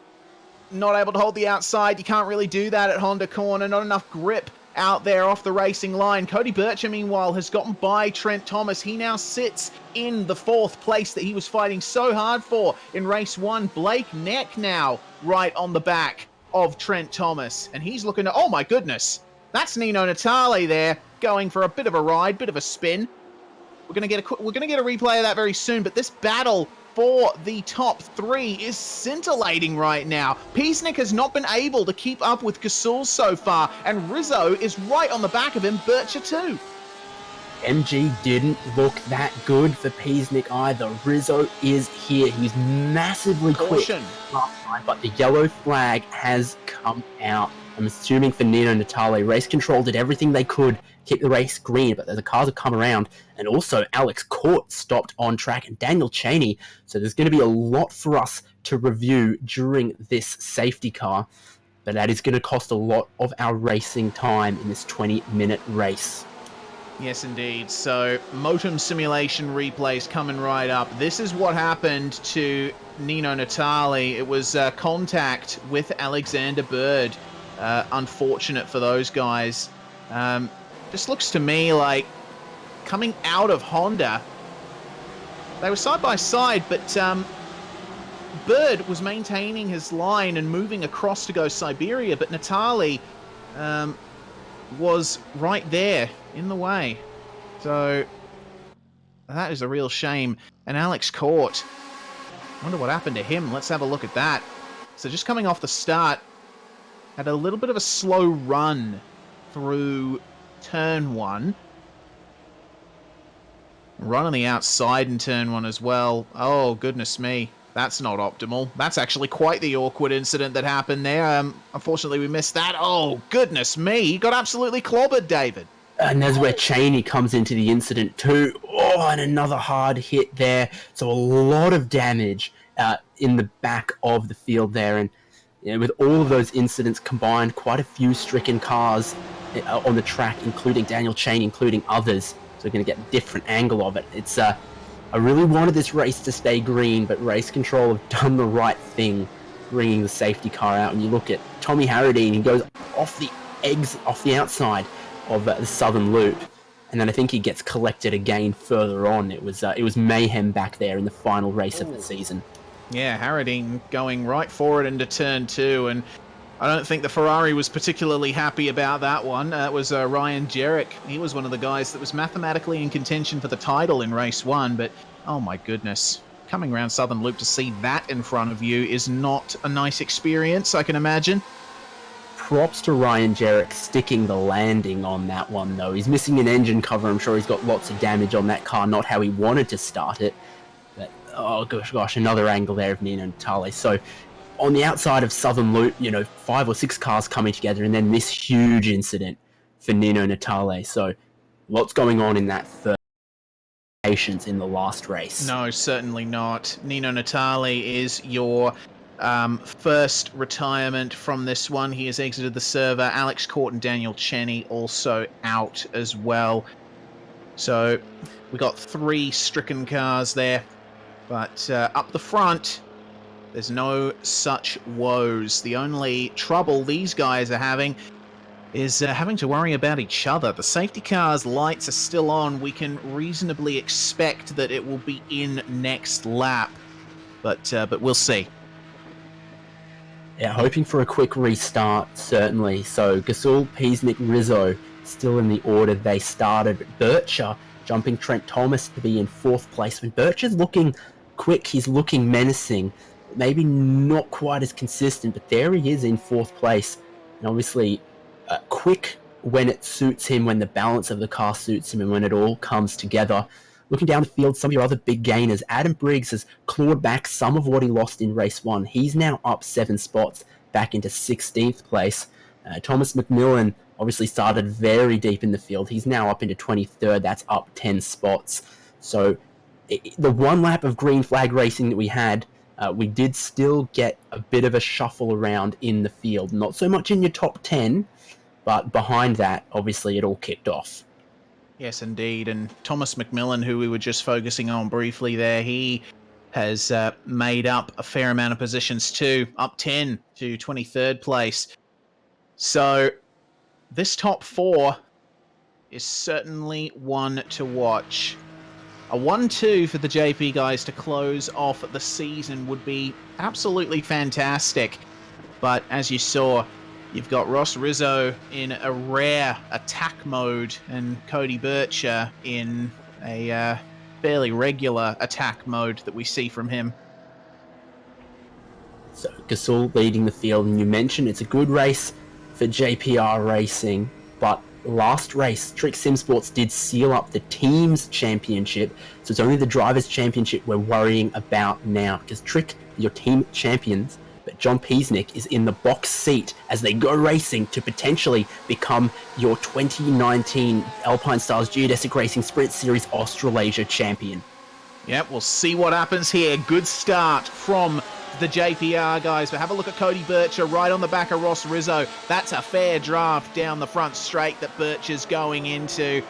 not able to hold the outside. You can't really do that at Honda corner. Not enough grip out there off the racing line. Cody Bircher, meanwhile, has gotten by Trent Thomas. He now sits in the 4th place that he was fighting so hard for in race 1. Blake Neck now right on the back of Trent Thomas. And he's looking at, oh my goodness, that's Nino Natale there going for a bit of a ride, bit of a spin. We're going to get a replay of that very soon, but this battle for the top 3 is scintillating right now. Peacenik has not been able to keep up with Gasol so far, and Rizzo is right on the back of him, Bircher too. MG didn't look that good for Peacenik either. Rizzo is here. He's massively quick last time, but the yellow flag has come out. I'm assuming for Nino Natale. Race Control did everything they could to keep the race green, but the cars have come around. And also, Alex Court stopped on track, and Daniel Cheney. So there's going to be a lot for us to review during this safety car. But that is going to cost a lot of our racing time in this 20-minute race. Yes, indeed. So, Motum simulation replays coming right up. This is what happened to Nino Natale. It was contact with Alexander Bird. Unfortunate for those guys. Just looks to me like coming out of Honda, they were side by side, but Bird was maintaining his line and moving across to go Siberia, but Natale was right there in the way. So that is a real shame. And Alex Court, I wonder what happened to him. Let's have a look at that. So just coming off the start, had a little bit of a slow run through turn 1. Run on the outside in turn 1 as well. Oh, goodness me. That's not optimal. That's actually quite the awkward incident that happened there. Unfortunately, we missed that. Oh, goodness me. He got absolutely clobbered, David. And that's where Cheney comes into the incident too. Oh, and another hard hit there. So a lot of damage in the back of the field there. And with all of those incidents combined, quite a few stricken cars on the track, including Daniel Cheney, including others. So we're going to get a different angle of it. It's I really wanted this race to stay green, but Race Control have done the right thing, bringing the safety car out. And you look at Tommy Harradine, he goes off the outside of the Southern Loop, and then I think he gets collected again further on. It was mayhem back there in the final race of the season. Yeah, Harradine going right forward into turn 2, and I don't think the Ferrari was particularly happy about that one. It was Ryan Jerrick. He was one of the guys that was mathematically in contention for the title in race 1, but oh my goodness. Coming around Southern Loop to see that in front of you is not a nice experience, I can imagine. Props to Ryan Jerrick sticking the landing on that one, though. He's missing an engine cover. I'm sure he's got lots of damage on that car, not how he wanted to start it. But, oh gosh, another angle there of Nino Natale. So, on the outside of Southern Loop, 5 or 6 cars coming together, and then this huge incident for Nino Natale. So, what's going on in that third patience in the last race? No, certainly not. Nino Natale is your first retirement from this one. He has exited the server. Alex Court and Daniel Cheney also out as well. So we got 3 stricken cars there. But up the front, there's no such woes. The only trouble these guys are having is having to worry about each other. The safety car's lights are still on. We can reasonably expect that it will be in next lap. But we'll see. Yeah, hoping for a quick restart, certainly. So Gasol, Peasnick, Rizzo still in the order they started. Bircher jumping Trent Thomas to be in 4th place. When Bircher's looking quick, he's looking menacing. Maybe not quite as consistent, but there he is in 4th place. And obviously, quick when it suits him, when the balance of the car suits him, and when it all comes together. Looking down the field, some of your other big gainers. Adam Briggs has clawed back some of what he lost in race 1. He's now up 7 spots, back into 16th place. Thomas McMillan obviously started very deep in the field. He's now up into 23rd. That's up 10 spots. So the one lap of green flag racing that we had, we did still get a bit of a shuffle around in the field. Not so much in your top 10, but behind that, obviously, it all kicked off. Yes, indeed. And Thomas McMillan, who we were just focusing on briefly there, he has made up a fair amount of positions too, up 10 to 23rd place. So this top 4 is certainly one to watch. A 1-2 for the JP guys to close off the season would be absolutely fantastic. But as you saw, you've got Ross Rizzo in a rare attack mode and Cody Bircher in a fairly regular attack mode that we see from him. So Gasol leading the field, and you mentioned it's a good race for JPR Racing, but last race, Trick Sim Sports did seal up the team's championship, so it's only the drivers' championship we're worrying about now, because Trick, your team champions, but John Peasnick is in the box seat as they go racing to potentially become your 2019 Alpine Stars Geodesic Racing Sprint Series Australasia champion. Yep, we'll see what happens here. Good start from the JPR guys, but have a look at Cody Bircher right on the back of Ross Rizzo. That's a fair draft down the front straight that Bircher's going into.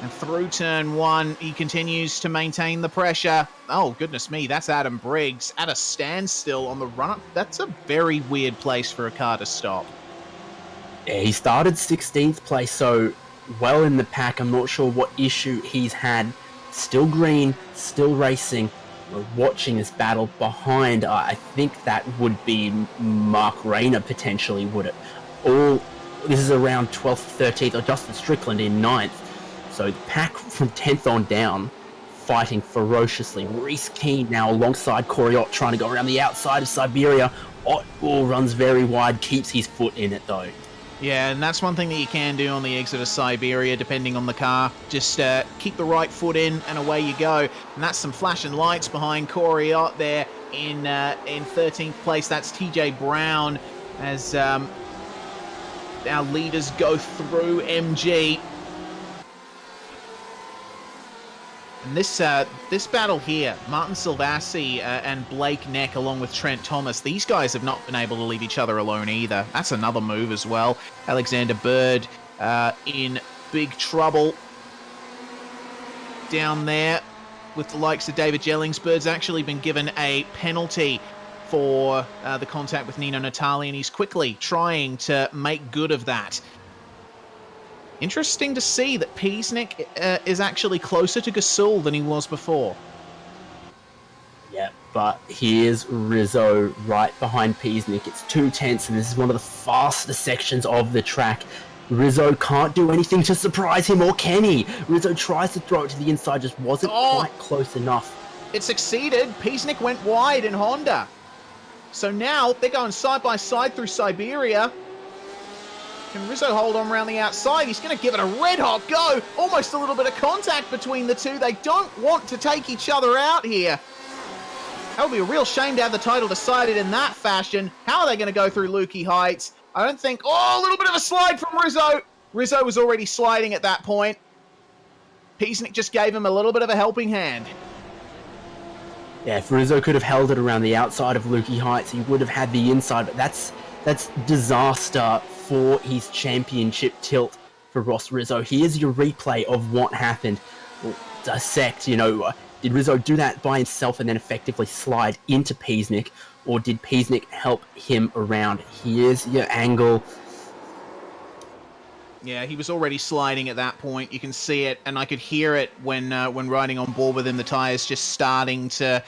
And through turn 1, he continues to maintain the pressure. Oh, goodness me, that's Adam Briggs at a standstill on the run-up. That's a very weird place for a car to stop. Yeah, he started 16th place, so well in the pack. I'm not sure what issue he's had. Still green, still racing. We're watching this battle behind. I think that would be Mark Rayner, potentially, would it? This is around 12th, 13th, or Justin Strickland in 9th. So the pack from 10th on down, fighting ferociously. Reese Keane now alongside Corey Ott, trying to go around the outside of Siberia. Ott runs very wide, keeps his foot in it though. Yeah, and that's one thing that you can do on the exit of Siberia, depending on the car. Just keep the right foot in, and away you go. And that's some flashing lights behind Corey Ott there in 13th place. That's TJ Brown as our leaders go through MG. And this battle here, Martin Silvassi and Blake Neck along with Trent Thomas, these guys have not been able to leave each other alone either. That's another move as well. Alexander Bird in big trouble down there with the likes of David Jellings. Bird's actually been given a penalty for the contact with Nino Natali, and he's quickly trying to make good of that. Interesting to see that Peasnick is actually closer to Gasol than he was before. Yeah, but here's Rizzo right behind Peasnick. It's 2 tenths, and this is one of the fastest sections of the track. Rizzo can't do anything to surprise him, or can he? Rizzo tries to throw it to the inside, just wasn't quite close enough. It succeeded. Peasnick went wide in Honda. So now they're going side by side through Siberia. Can Rizzo hold on around the outside? He's going to give it a red-hot go. Almost a little bit of contact between the two. They don't want to take each other out here. That would be a real shame to have the title decided in that fashion. How are they going to go through Lukey Heights? I don't think... Oh, a little bit of a slide from Rizzo. Rizzo was already sliding at that point. Peasnick just gave him a little bit of a helping hand. Yeah, if Rizzo could have held it around the outside of Lukey Heights, he would have had the inside, but that's disaster for his championship tilt for Ross Rizzo. Here's your replay of what happened. We'll dissect, did Rizzo do that by himself and then effectively slide into Peasnick, or did Peasnick help him around? Here's your angle. Yeah, he was already sliding at that point. You can see it, and I could hear it when riding on board with him. The tyres just starting to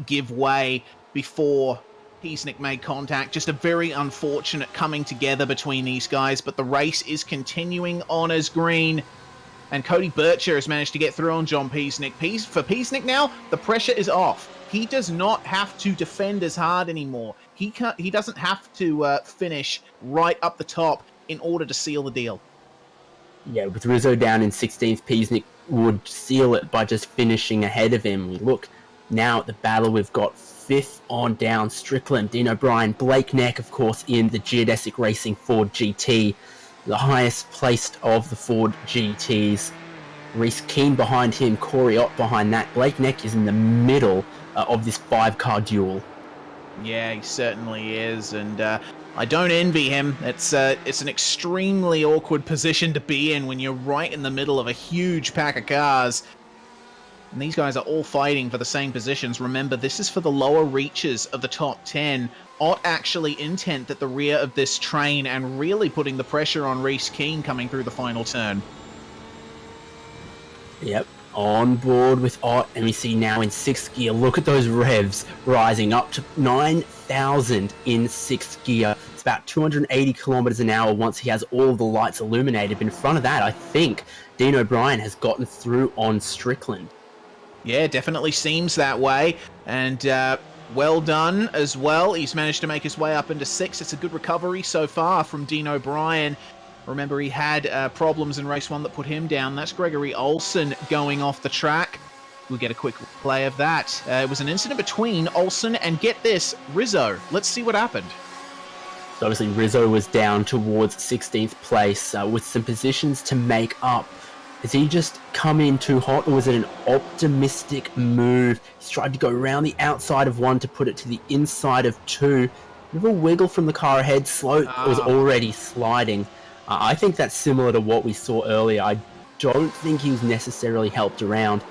give way before Piesnik made contact. Just a very unfortunate coming together between these guys, but the race is continuing on as green. And Cody Bircher has managed to get through on John Piesnik. For Piesnik now, the pressure is off. He does not have to defend as hard anymore. He doesn't have to finish right up the top in order to seal the deal. Yeah, with Rizzo down in 16th, Piesnik would seal it by just finishing ahead of him. Look, now at the battle, we've got 5th on down, Strickland, Dean O'Brien, Blake Neck, of course, in the Geodesic Racing Ford GT, the highest placed of the Ford GTs. Reese Keane behind him, Corey Ott behind that. Blake Neck is in the middle of this 5-car duel. Yeah, he certainly is, and I don't envy him. It's an extremely awkward position to be in when you're right in the middle of a huge pack of cars. And these guys are all fighting for the same positions. Remember, this is for the lower reaches of the top 10. Ott actually intent at the rear of this train and really putting the pressure on Reese Keane coming through the final turn. Yep, on board with Ott, and we see now in 6th gear, look at those revs rising up to 9,000 in 6th gear. It's about 280 kilometers an hour once he has all the lights illuminated. But in front of that, I think Dean O'Brien has gotten through on Strickland. Yeah, definitely seems that way, and well done as well. He's managed to make his way up into 6th. It's a good recovery so far from Dean O'Brien. Remember, he had problems in race 1 that put him down. That's Gregory Olsen going off the track. We'll get a quick play of that. It was an incident between Olsen and, get this, Rizzo. Let's see what happened. So obviously Rizzo was down towards 16th place with some positions to make up. Has he just come in too hot, or was it an optimistic move? He's tried to go around the outside of 1 to put it to the inside of 2. Little wiggle from the car ahead, slow was already sliding. I think that's similar to what we saw earlier. I don't think he was necessarily helped around.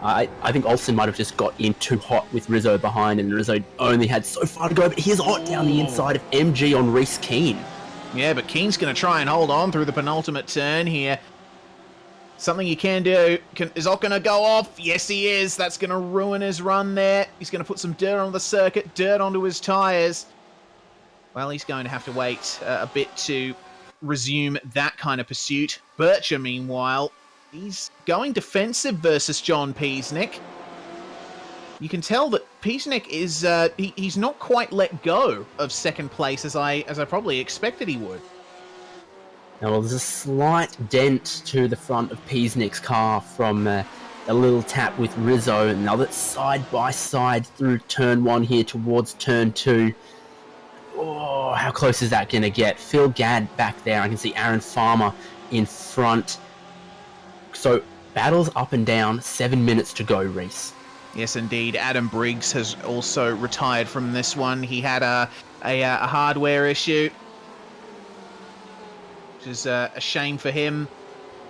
I think Olsen might have just got in too hot with Rizzo behind, and Rizzo only had so far to go, but he's hot down the inside of MG on Reese Keane. Yeah, but Keane's going to try and hold on through the penultimate turn here. Something he can do. Is Ott going to go off? Yes, he is. That's going to ruin his run there. He's going to put some dirt on the circuit, dirt onto his tyres. Well, he's going to have to wait a bit to resume that kind of pursuit. Bircher, meanwhile, he's going defensive versus John Piesnik. You can tell that Piesnik is he's not quite let go of 2nd place as I probably expected he would. Now, well, there's a slight dent to the front of Piesnik's car from a little tap with Rizzo, and now that's side by side through turn 1 here towards turn 2. Oh, how close is that going to get? Phil Gadd back there. I can see Aaron Farmer in front. So, battles up and down, 7 minutes to go, Reese. Yes, indeed. Adam Briggs has also retired from this one. He had a hardware issue, which is a shame for him.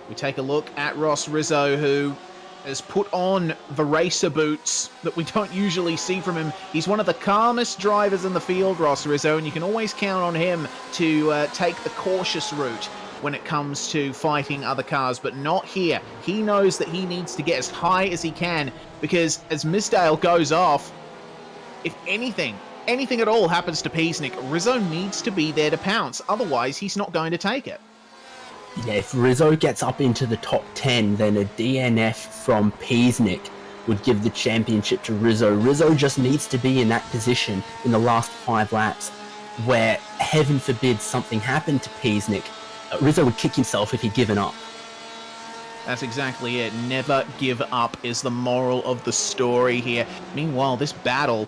We take a look at Ross Rizzo, who has put on the racer boots that we don't usually see from him. He's one of the calmest drivers in the field, Ross Rizzo, and you can always count on him to take the cautious route when it comes to fighting other cars, but not here. He knows that he needs to get as high as he can, because as Misdale goes off, if anything at all happens to Piesnik, Rizzo needs to be there to pounce. Otherwise, he's not going to take it. Yeah, if Rizzo gets up into the top 10, then a DNF from Piesnik would give the championship to Rizzo. Rizzo just needs to be in that position in the last 5 laps where, heaven forbid, something happened to Piesnik. Rizzo would kick himself if he'd given up. That's exactly it. Never give up is the moral of the story here. Meanwhile, this battle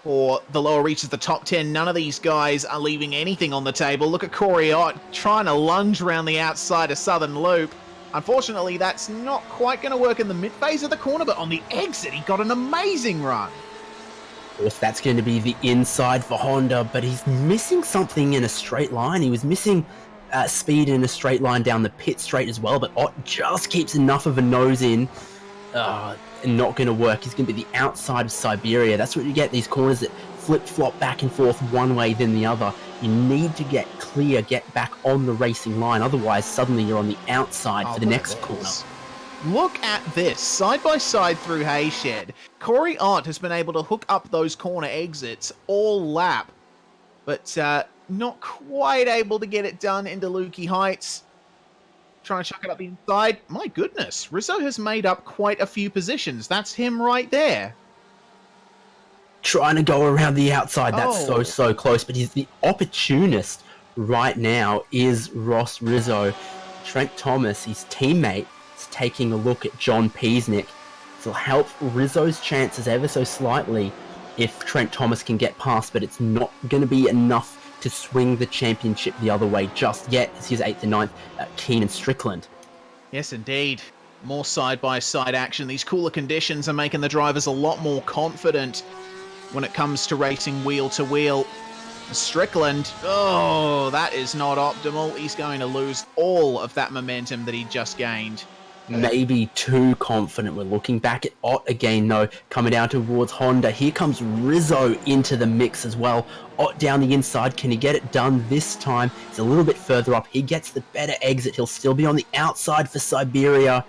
for the lower reaches of the top 10, none of these guys are leaving anything on the table. Look at Corey Ott trying to lunge around the outside of Southern Loop. Unfortunately, that's not quite going to work in the mid-phase of the corner, but on the exit, he got an amazing run. Of course, that's going to be the inside for Honda, but he's missing something in a straight line. He was missing speed in a straight line down the pit straight as well, but Ott just keeps enough of a nose in. And not going to work. He's going to be the outside of Siberia. That's what you get, these corners that flip-flop back and forth one way then the other. You need to get clear, get back on the racing line. Otherwise, suddenly you're on the outside for the next corner. Look at this, side by side through Hayshed. Corey Ott has been able to hook up those corner exits all lap, but not quite able to get it done into Lukey Heights. Trying to chuck it up the inside. My goodness, Rizzo has made up quite a few positions. That's him right there. Trying to go around the outside. That's Oh. so close, but he's the opportunist right now is Ross Rizzo. Trent Thomas, his teammate, is taking a look at John Peasnick. It'll help Rizzo's chances ever so slightly if Trent Thomas can get past, but it's not going to be enough to swing the championship the other way just yet, as he's 8th and 9th, Keenan Strickland. Yes, indeed. More side-by-side action. These cooler conditions are making the drivers a lot more confident when it comes to racing wheel-to-wheel. Strickland, oh, that is not optimal. He's going to lose all of that momentum that he just gained. Maybe too confident. We're looking back at Ott again, though, coming down towards Honda. Here comes Rizzo into the mix as well. Ott down the inside. Can he get it done this time? He's a little bit further up. He gets the better exit. He'll still be on the outside for Siberia.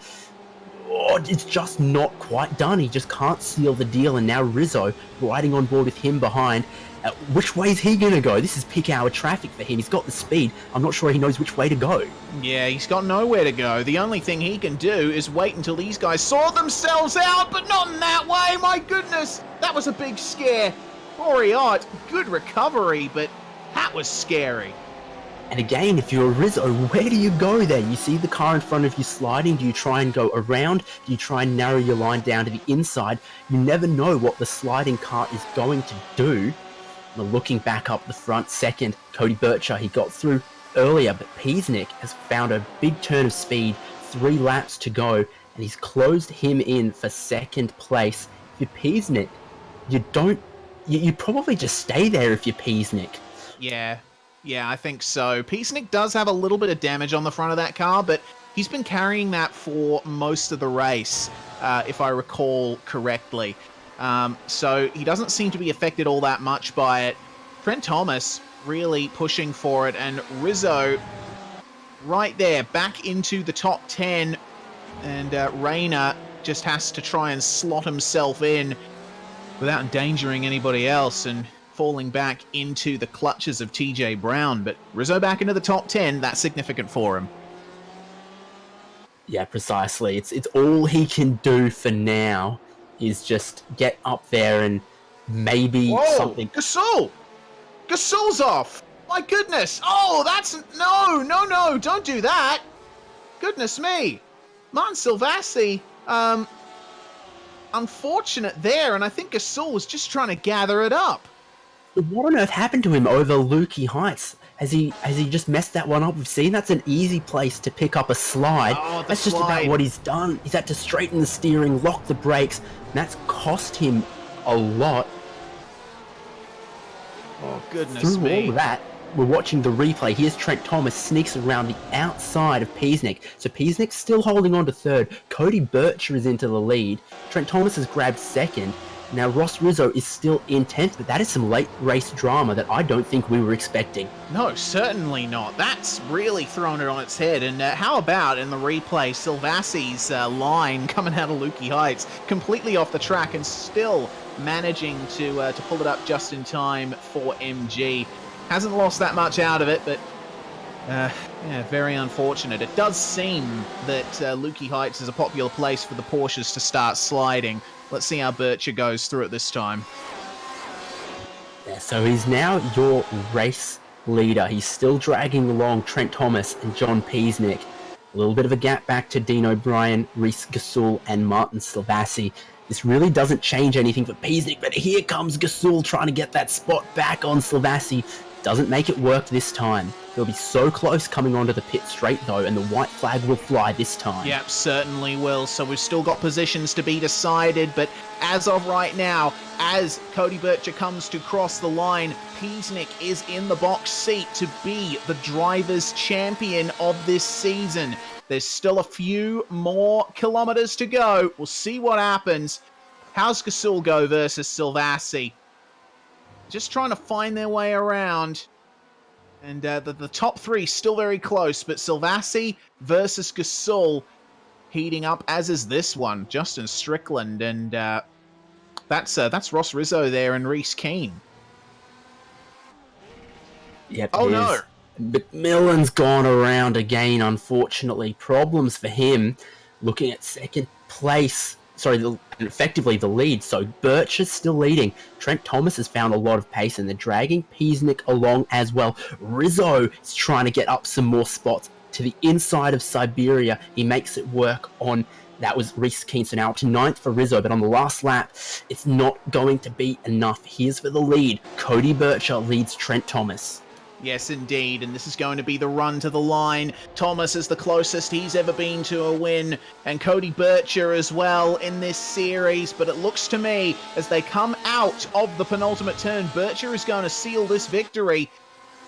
Oh, it's just not quite done. He just can't seal the deal. And now Rizzo riding on board with him behind. Which way is he going to go? This is peak hour traffic for him. He's got the speed. I'm not sure he knows which way to go. Yeah, he's got nowhere to go. The only thing he can do is wait until these guys sort themselves out, but not in that way. My goodness, that was a big scare. Corey Ott, good recovery, but that was scary. And again, if you're a Rizzo, where do you go there? You see the car in front of you sliding. Do you try and go around? Do you try and narrow your line down to the inside? You never know what the sliding car is going to do. We're looking back up the front second. Cody Bircher, he got through earlier, but Peasnick has found a big turn of speed, 3 laps to go, and he's closed him in for second place. If you're Peasnick, you probably just stay there if you're Peasnick. Yeah, I think so. Peasnick does have a little bit of damage on the front of that car, but he's been carrying that for most of the race, if I recall correctly. So he doesn't seem to be affected all that much by it. Trent Thomas really pushing for it, and Rizzo right there back into the top 10, and Rayner just has to try and slot himself in without endangering anybody else and falling back into the clutches of TJ Brown. But Rizzo back into the top 10, that's significant for him. Yeah, precisely. It's all he can do for now is just get up there and maybe something. Gasul's off! My goodness! Oh, that's... No, don't do that! Goodness me! Martin Silvassi, unfortunate there, and I think Gasul was just trying to gather it up. What on earth happened to him over Lukey Heights? Has he just messed that one up? We've seen that's an easy place to pick up a slide. Oh, that's just about what he's done. He's had to straighten the steering, lock the brakes, and that's cost him a lot. Oh, goodness Through me. all of that, we're watching the replay. Here's Trent Thomas sneaks around the outside of Peasnick. So Peasnick's still holding on to third. Cody Bircher is into the lead. Trent Thomas has grabbed second. Now Ross Rizzo is still in 10th, but that is some late race drama that I don't think we were expecting. No, certainly not. That's really thrown it on its head. And how about in the replay, Silvassi's line coming out of Lukey Heights, completely off the track and still managing to pull it up just in time for MG. Hasn't lost that much out of it, but yeah, very unfortunate. It does seem that Lukey Heights is a popular place for the Porsches to start sliding. Let's see how Bircher goes through it this time. Yeah, so he's now your race leader. He's still dragging along Trent Thomas and John Peasnick. A little bit of a gap back to Dean O'Brien, Reese Gasul, and Martin Silvassi. This really doesn't change anything for Peasnick, but here comes Gasul trying to get that spot back on Silvassi. Doesn't make it work this time. He'll be so close coming onto the pit straight though, and the white flag will fly this time. Yep, certainly will. So we've still got positions to be decided, but as of right now, as Cody Bircher comes to cross the line, Peasnick is in the box seat to be the driver's champion of this season. There's still a few more kilometers to go. We'll see what happens. How's Gasul go versus Silvassi? Just trying to find their way around. And the top three still very close, but Silvassi versus Gasul. heating up, as is this one, Justin Strickland, and that's Ross Rizzo there and Reese Keane. Yep, Oh no! McMillan's gone around again, unfortunately. Problems for him. Looking at second place, effectively the lead. So Birch is still leading. Trent Thomas has found a lot of pace and they're dragging Piesnik along as well. Rizzo is trying to get up some more spots to the inside of Siberia. He makes it work on, that was Reese Keane, so now up to 9th for Rizzo, but on the last lap, it's not going to be enough. Here's for the lead. Cody Bircher leads Trent Thomas. Yes, indeed, and this is going to be the run to the line. Thomas is the closest he's ever been to a win, and Cody Bircher as well in this series, but it looks to me, as they come out of the penultimate turn, Bircher is going to seal this victory.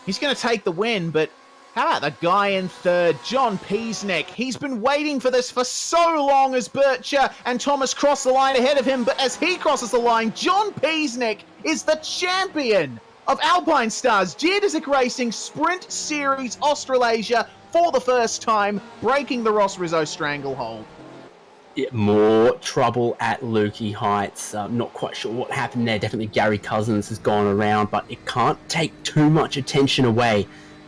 He's going to take the win, but how about the guy in third, John Piesnik? He's been waiting for this for so long as Bircher and Thomas cross the line ahead of him, but as he crosses the line, John Piesnik is the champion of Alpine Stars Geodesic Racing Sprint Series Australasia for the first time, breaking the Ross Rizzo stranglehold. Yeah, more trouble at Lukey Heights. Not quite sure what happened there. Definitely Gary Cousins has gone around, but it can't take too much attention away.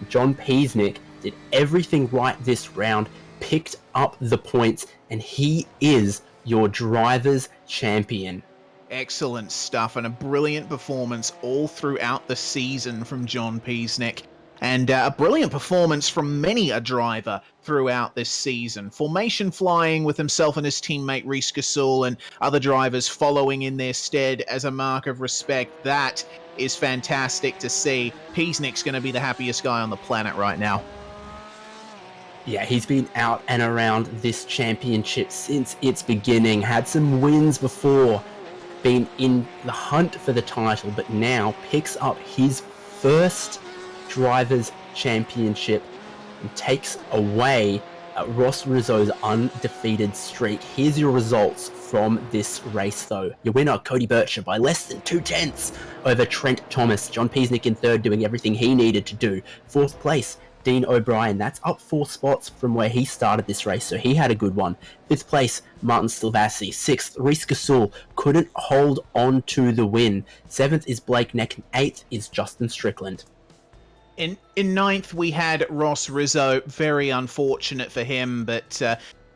John Piesnik did everything right this round, picked up the points, and he is your driver's champion. Excellent stuff, and a brilliant performance all throughout the season from John Piesnik. And a brilliant performance from many a driver throughout this season. Formation flying with himself and his teammate Reese Gasol and other drivers following in their stead as a mark of respect. That is fantastic to see. Piesnik's going to be the happiest guy on the planet right now. Yeah, he's been out and around this championship since its beginning. Had some wins before, been in the hunt for the title, but now picks up his first Drivers' Championship and takes away Ross Rizzo's undefeated streak. Here's your results from this race, though. Your winner, Cody Bircher, by less than 2/10 over Trent Thomas. John Piesnik in third, doing everything he needed to do. Fourth place, Dean O'Brien. That's up 4 spots from where he started this race, so he had a good one. 5th place, Martin Stilvassi. 6th, Reese Gasol. Couldn't hold on to the win. 7th is Blake Neck, and 8th is Justin Strickland. In 9th, we had Ross Rizzo. Very unfortunate for him, but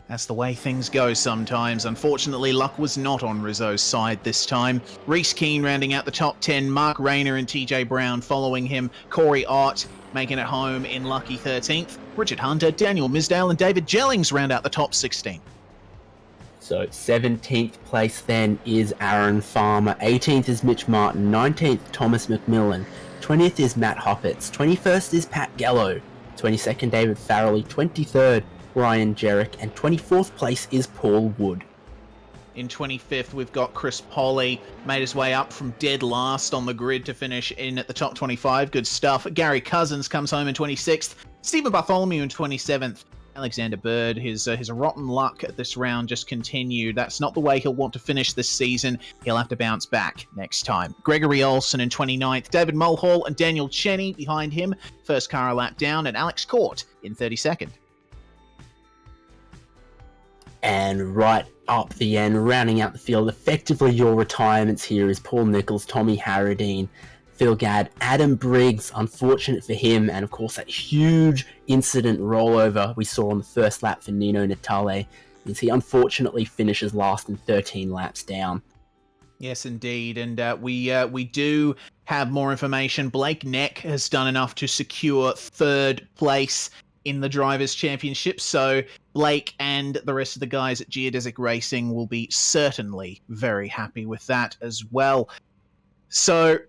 that's the way things go sometimes. Unfortunately, luck was not on Rizzo's side this time. Reese Keane rounding out the top 10. Mark Rayner and TJ Brown following him. Corey Ott making it home in lucky 13th. Richard Hunter, Daniel Misdale, and David Jellings round out the top 16. So 17th place then is Aaron Farmer. 18th is Mitch Martin. 19th, Thomas McMillan. 20th is Matt Hoppitz. 21st is Pat Gallo. 22nd, David Farrelly. 23rd, Ryan Jerrick. And 24th place is Paul Wood. In 25th, we've got Chris Polly, made his way up from dead last on the grid to finish in at the top 25. Good stuff. Gary Cousins comes home in 26th. Stephen Bartholomew in 27th. Alexander Bird, his rotten luck at this round just continued. That's not the way he'll want to finish this season. He'll have to bounce back next time. Gregory Olson in 29th. David Mulhall and Daniel Cheney behind him. First car a lap down. And Alex Court in 32nd. And right up the end, rounding out the field, effectively your retirements here is Paul Nichols, Tommy Harradine, Phil Gadd, Adam Briggs, unfortunate for him, and of course that huge incident rollover we saw on the first lap for Nino Natale. He unfortunately finishes last and 13 laps down. Yes, indeed, and we do have more information. Blake Neck has done enough to secure 3rd place in the Drivers' Championship, so Blake and the rest of the guys at Geodesic Racing will be certainly very happy with that as well. So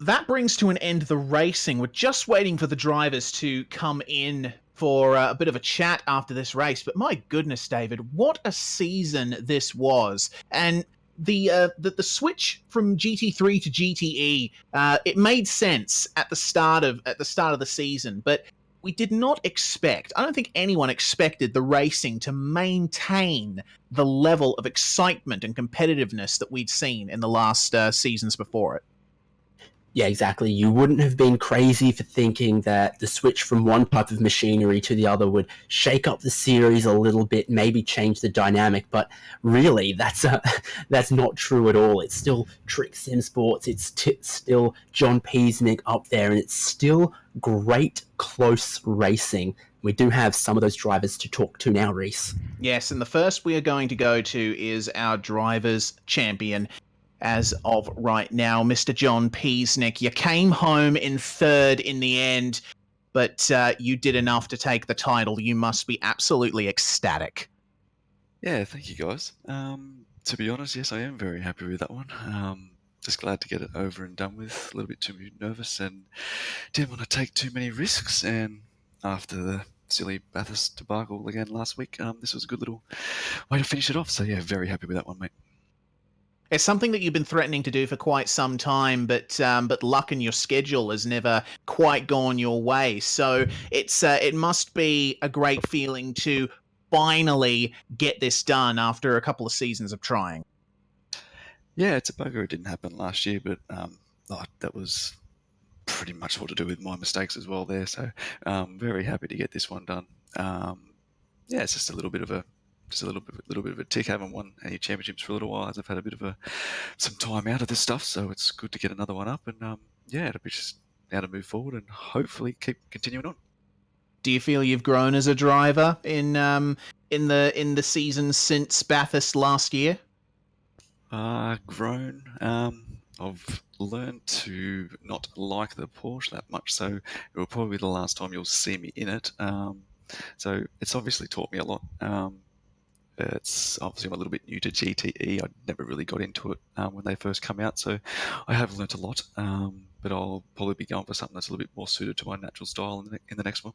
that brings to an end the racing. We're just waiting for the drivers to come in for a bit of a chat after this race, but my goodness, David, what a season this was. And the switch from GT3 to GTE, it made sense at the start of the season, but we did not expect, I don't think anyone expected the racing to maintain the level of excitement and competitiveness that we'd seen in the last seasons before it. Yeah, exactly. You wouldn't have been crazy for thinking that the switch from one type of machinery to the other would shake up the series a little bit, maybe change the dynamic, but really, that's not true at all. It's still Trick Sim Sports, it's still John Peasnick up there, and it's still great, close racing. We do have some of those drivers to talk to now, Reese. Yes, and the first we are going to go to is our drivers' champion. As of right now, Mr. John Peasnick, you came home in third in the end, but you did enough to take the title. You must be absolutely ecstatic. Yeah, thank you guys. To be honest, yes, I am very happy with that one. Just glad to get it over and done with. A little bit too nervous and didn't want to take too many risks. And after the silly Bathurst debacle again last week, this was a good little way to finish it off. So yeah, very happy with that one, mate. It's something that you've been threatening to do for quite some time, but luck in your schedule has never quite gone your way. So it must be a great feeling to finally get this done after a couple of seasons of trying. Yeah, it's a bugger. It didn't happen last year, but that was pretty much all to do with my mistakes as well there. So very happy to get this one done. Yeah, it's just a little bit of a tick. Haven't won any championships for a little while as I've had a bit of some time out of this stuff, so it's good to get another one up. And yeah, it'll be just now to move forward and hopefully keep continuing on. Do you feel you've grown as a driver in the season since Bathurst last year? Grown. I've learned to not like the Porsche that much, so it will probably be the last time you'll see me in it. So it's obviously taught me a lot. It's obviously I'm a little bit new to GTE. I never really got into it when they first come out, so I have learnt a lot. But I'll probably be going for something that's a little bit more suited to my natural style in the next one.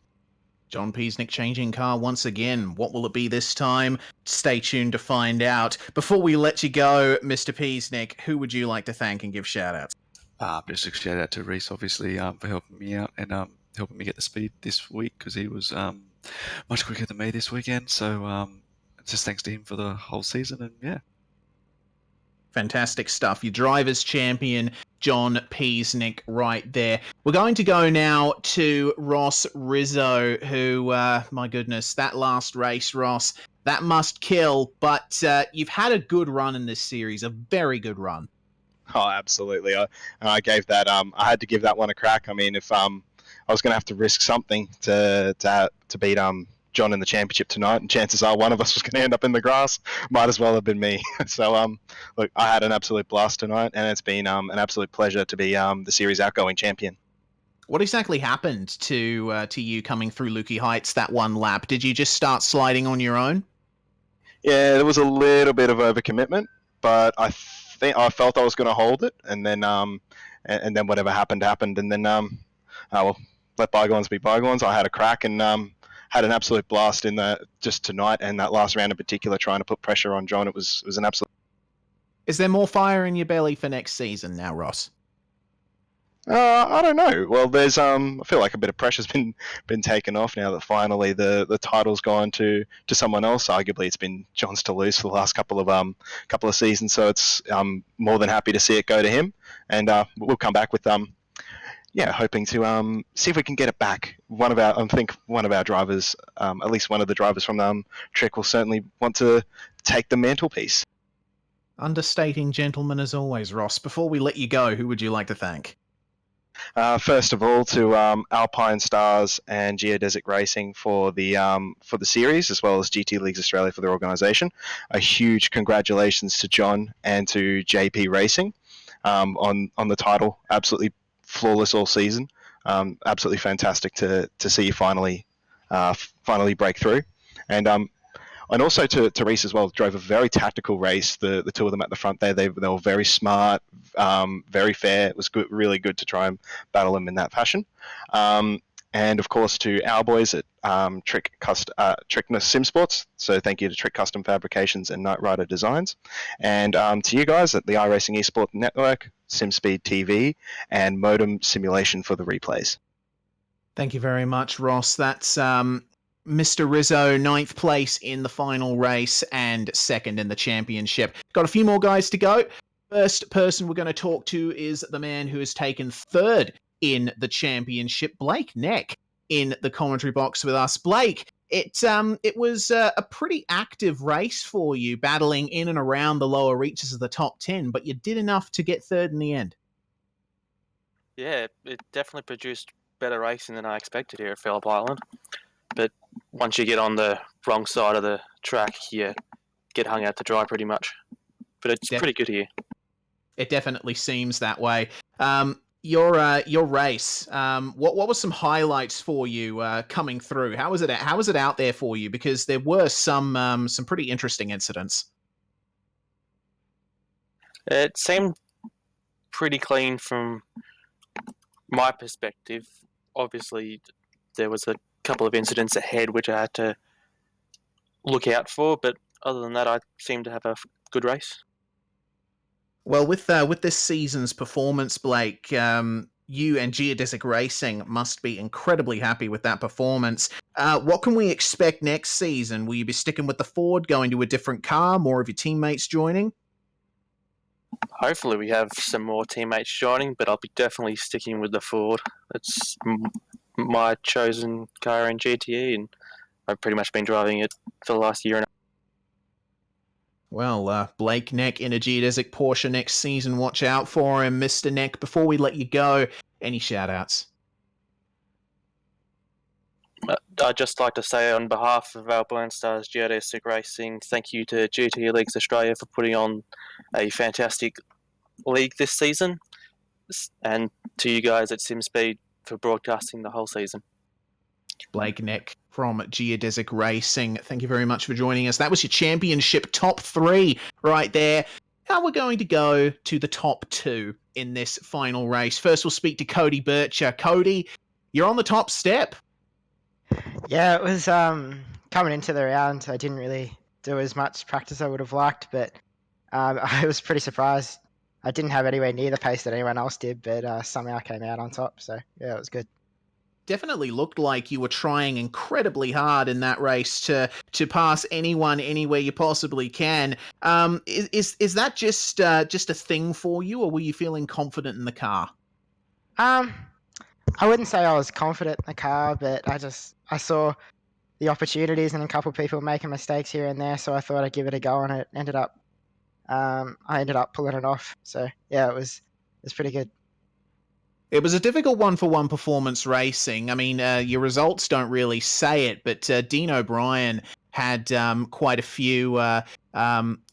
John Peasnick changing car once again. What will it be this time? Stay tuned to find out. Before we let you go, Mr. Peasnick, who would you like to thank and give shout-outs? Just a shout out to Reese, obviously, for helping me out and helping me get the speed this week because he was much quicker than me this weekend. So just thanks to him for the whole season, and yeah. Fantastic stuff. Your driver's champion, John Peasnick, right there. We're going to go now to Ross Rizzo, who, my goodness, that last race, Ross, that must kill, but you've had a good run in this series, a very good run. Oh, absolutely. I gave that. I had to give that one a crack. I mean, if I was going to have to risk something to beat John in the championship tonight, and chances are one of us was going to end up in the grass, might as well have been me. So, look, I had an absolute blast tonight, and it's been an absolute pleasure to be the series outgoing champion. What exactly happened to you coming through Lukey Heights that one lap? Did you just start sliding on your own? Yeah, there was a little bit of overcommitment, but I think I felt I was going to hold it, and then whatever happened, and then well, let bygones be bygones. I had a crack and had an absolute blast in just tonight, and that last round in particular, trying to put pressure on John. It was an absolute. Is there more fire in your belly for next season now, Ross? I don't know. Well, there's I feel like a bit of pressure's been taken off now that finally the title's gone to someone else. Arguably, it's been John's to lose for the last couple of seasons, so it's more than happy to see it go to him, and we'll come back with hoping to see if we can get it back. I think one of our drivers, at least one of the drivers from Trek, will certainly want to take the mantelpiece. Understating gentleman as always, Ross. Before we let you go, who would you like to thank? First of all, to Alpine Stars and Geodesic Racing for the series, as well as GT Leagues Australia for their organisation. A huge congratulations to John and to JP Racing on the title. Absolutely flawless all season. Absolutely fantastic to see you finally break through. And also to Reese as well, drove a very tactical race. The two of them at the front there, they were very smart, very fair. It was good, really good to try and battle them in that fashion. And of course to our boys at Trick Sim Sports. So thank you to Trick Custom Fabrications and Knight Rider Designs. And to you guys at the iRacing Esport Network, SimSpeed TV, and Modem Simulation for the replays. Thank you very much, Ross. That's Mr. Rizzo, 9th place in the final race and 2nd in the championship. Got a few more guys to go. First person we're going to talk to is the man who has taken third in the championship, Blake Neck, in the commentary box with us. Blake, it was a pretty active race for you, battling in and around the lower reaches of the top 10, but you did enough to get third in the end. Yeah, it definitely produced better racing than I expected here at Phillip Island. But once you get on the wrong side of the track, you get hung out to dry pretty much. But it's pretty good here. It definitely seems that way. Your race. What were some highlights for you coming through? How was it out there for you? Because there were some pretty interesting incidents. It seemed pretty clean from my perspective. Obviously, there was a couple of incidents ahead which I had to look out for, but other than that, I seemed to have a good race. Well, with this season's performance, Blake, you and Geodesic Racing must be incredibly happy with that performance. What can we expect next season? Will you be sticking with the Ford, going to a different car, more of your teammates joining? Hopefully we have some more teammates joining, but I'll be definitely sticking with the Ford. It's my chosen car in GTE, and I've pretty much been driving it for the last year and a half. Well, Blake Neck in a Geodesic Porsche next season. Watch out for him, Mr. Neck. Before we let you go, any shout-outs? I'd just like to say on behalf of our Blind Stars Geodesic Racing, thank you to GT Leagues Australia for putting on a fantastic league this season, and to you guys at SimSpeed for broadcasting the whole season. Blake Neck from Geodesic Racing, thank you very much for joining us. That was your championship top 3 right there. Now we're going to go to the top 2 in this final race. First, we'll speak to Cody Bircher. Cody, you're on the top step. Yeah, it was coming into the round. I didn't really do as much practice as I would have liked, but I was pretty surprised. I didn't have anywhere near the pace that anyone else did, but somehow I came out on top. So yeah, it was good. Definitely looked like you were trying incredibly hard in that race to pass anyone anywhere you possibly can. Is that just a thing for you, or were you feeling confident in the car? I wouldn't say I was confident in the car, but I saw the opportunities and a couple of people making mistakes here and there, so I thought I'd give it a go, and it ended up I ended up pulling it off. So yeah, it was pretty good. It was a difficult one-for-one performance racing. I mean, your results don't really say it, but Dean O'Brien had quite a few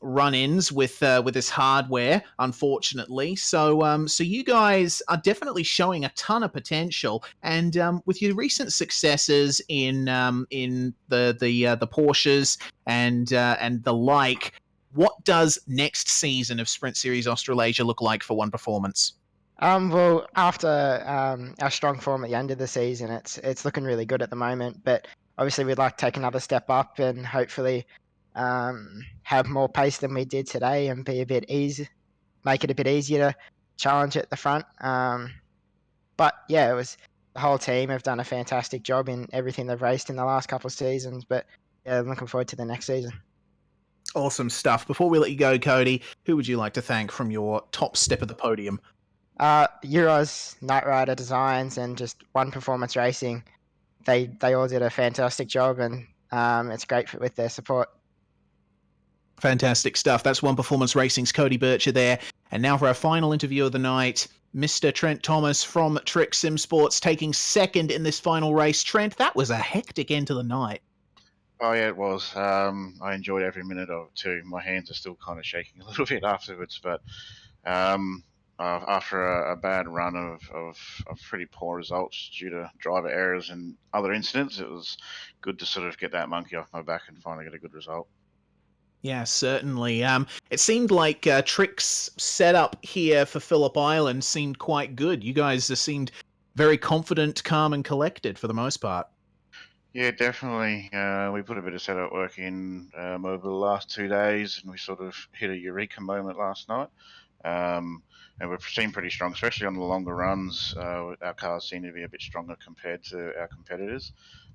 run-ins with his hardware, unfortunately. So you guys are definitely showing a ton of potential, and with your recent successes in the Porsches and the like, what does next season of Sprint Series Australasia look like for One Performance? Well, after our strong form at the end of the season, it's looking really good at the moment. But obviously, we'd like to take another step up and hopefully have more pace than we did today, and be a bit make it a bit easier to challenge at the front. But yeah, the whole team have done a fantastic job in everything they've raced in the last couple of seasons. But yeah, I'm looking forward to the next season. Awesome stuff. Before we let you go, Cody, who would you like to thank from your top step of the podium? Euros, Knight Rider Designs, and just One Performance Racing. They all did a fantastic job, and it's great with their support. Fantastic stuff. That's One Performance Racing's Cody Bircher there. And now for our final interview of the night, Mr. Trent Thomas from Trick Sim Sports taking second in this final race. Trent, that was a hectic end to the night. Oh yeah, it was. I enjoyed every minute of it too. My hands are still kind of shaking a little bit afterwards, but after a bad run of pretty poor results due to driver errors and other incidents, it was good to sort of get that monkey off my back and finally get a good result. Yeah, certainly. It seemed like Trick's setup here for Phillip Island seemed quite good. You guys seemed very confident, calm, and collected for the most part. Yeah, definitely. We put a bit of setup work in over the last 2 days, and we sort of hit a eureka moment last night. And we've seen pretty strong, especially on the longer runs. Our cars seem to be a bit stronger compared to our competitors.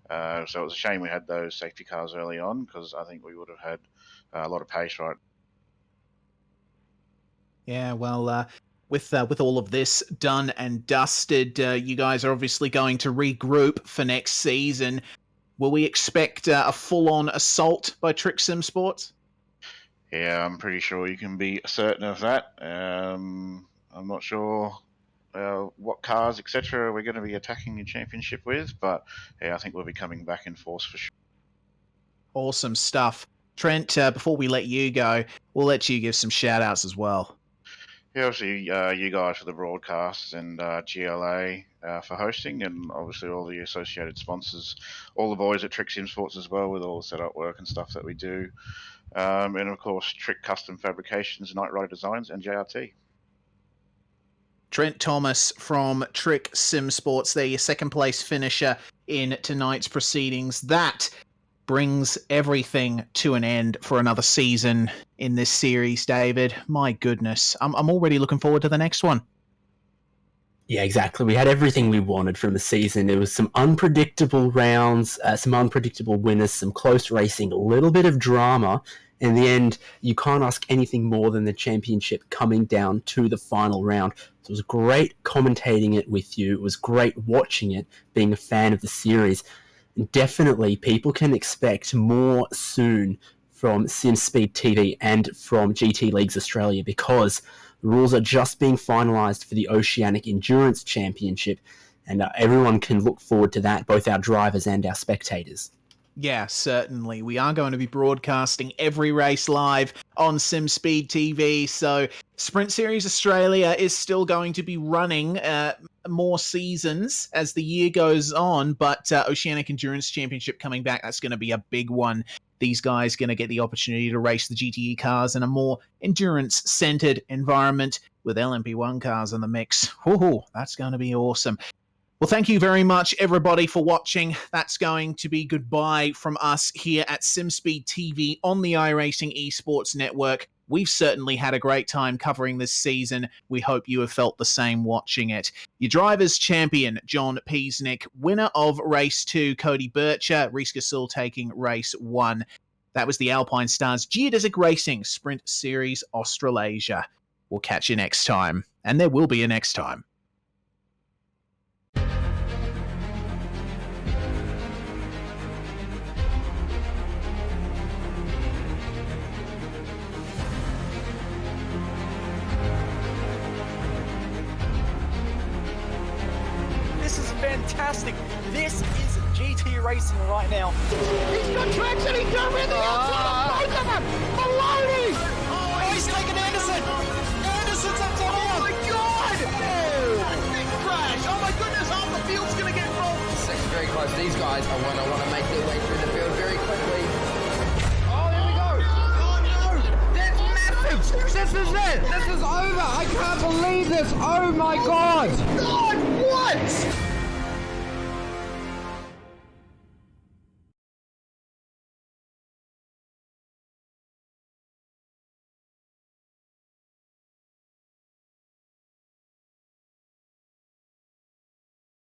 So it was a shame we had those safety cars early on, because I think we would have had a lot of pace right. Yeah, well, with all of this done and dusted, you guys are obviously going to regroup for next season. Will we expect a full-on assault by Trick Sim Sports? Yeah, I'm pretty sure you can be certain of that. I'm not sure what cars, etc., we're going to be attacking the championship with, but yeah, I think we'll be coming back in force for sure. Awesome stuff. Trent, before we let you go, we'll let you give some shout-outs as well. Yeah, obviously, you guys for the broadcasts and GLA for hosting, and obviously all the associated sponsors, all the boys at Trick Sim Sports as well, with all the setup work and stuff that we do. And of course, Trick Custom Fabrications, Night Rider Designs, and JRT. Trent Thomas from Trick Sim Sports, there, your second place finisher in tonight's proceedings. That brings everything to an end for another season in this series, David. My goodness, I'm already looking forward to the next one. Yeah, exactly. We had everything we wanted from the season. There was some unpredictable rounds, some unpredictable winners, some close racing, a little bit of drama. In the end, you can't ask anything more than the championship coming down to the final round. So it was great commentating it with you. It was great watching it, being a fan of the series. And definitely, people can expect more soon from SimSpeed TV and from GT Leagues Australia, because the rules are just being finalised for the Oceanic Endurance Championship, and everyone can look forward to that, both our drivers and our spectators. Yeah, certainly. We are going to be broadcasting every race live on SimSpeed TV, so Sprint Series Australia is still going to be running more seasons as the year goes on, but Oceanic Endurance Championship coming back, that's going to be a big one. These guys going to get the opportunity to race the GTE cars in a more endurance-centered environment with LMP1 cars in the mix. Ooh, that's going to be awesome. Well, thank you very much, everybody, for watching. That's going to be goodbye from us here at SimSpeed TV on the iRacing Esports Network. We've certainly had a great time covering this season. We hope you have felt the same watching it. Your drivers' champion, John Peasnick. Winner of Race 2, Cody Bircher. Reese Gasol taking Race 1. That was the Alpine Stars Geodesic Racing Sprint Series Australasia. We'll catch you next time. And there will be a next time. This is fantastic. This is GT racing right now. He's got traction. He's got rid of the outside of both of them. Maloney. Oh, he's taking Anderson. Anderson's up top. Oh my God. Oh, big crash. Oh my goodness. Half the field's going to get involved. Second very close. These guys are want to make their way through the field very quickly. Oh, here we go. Oh, no. That's massive. This is it. This is over. I can't believe this. Oh, my God. God.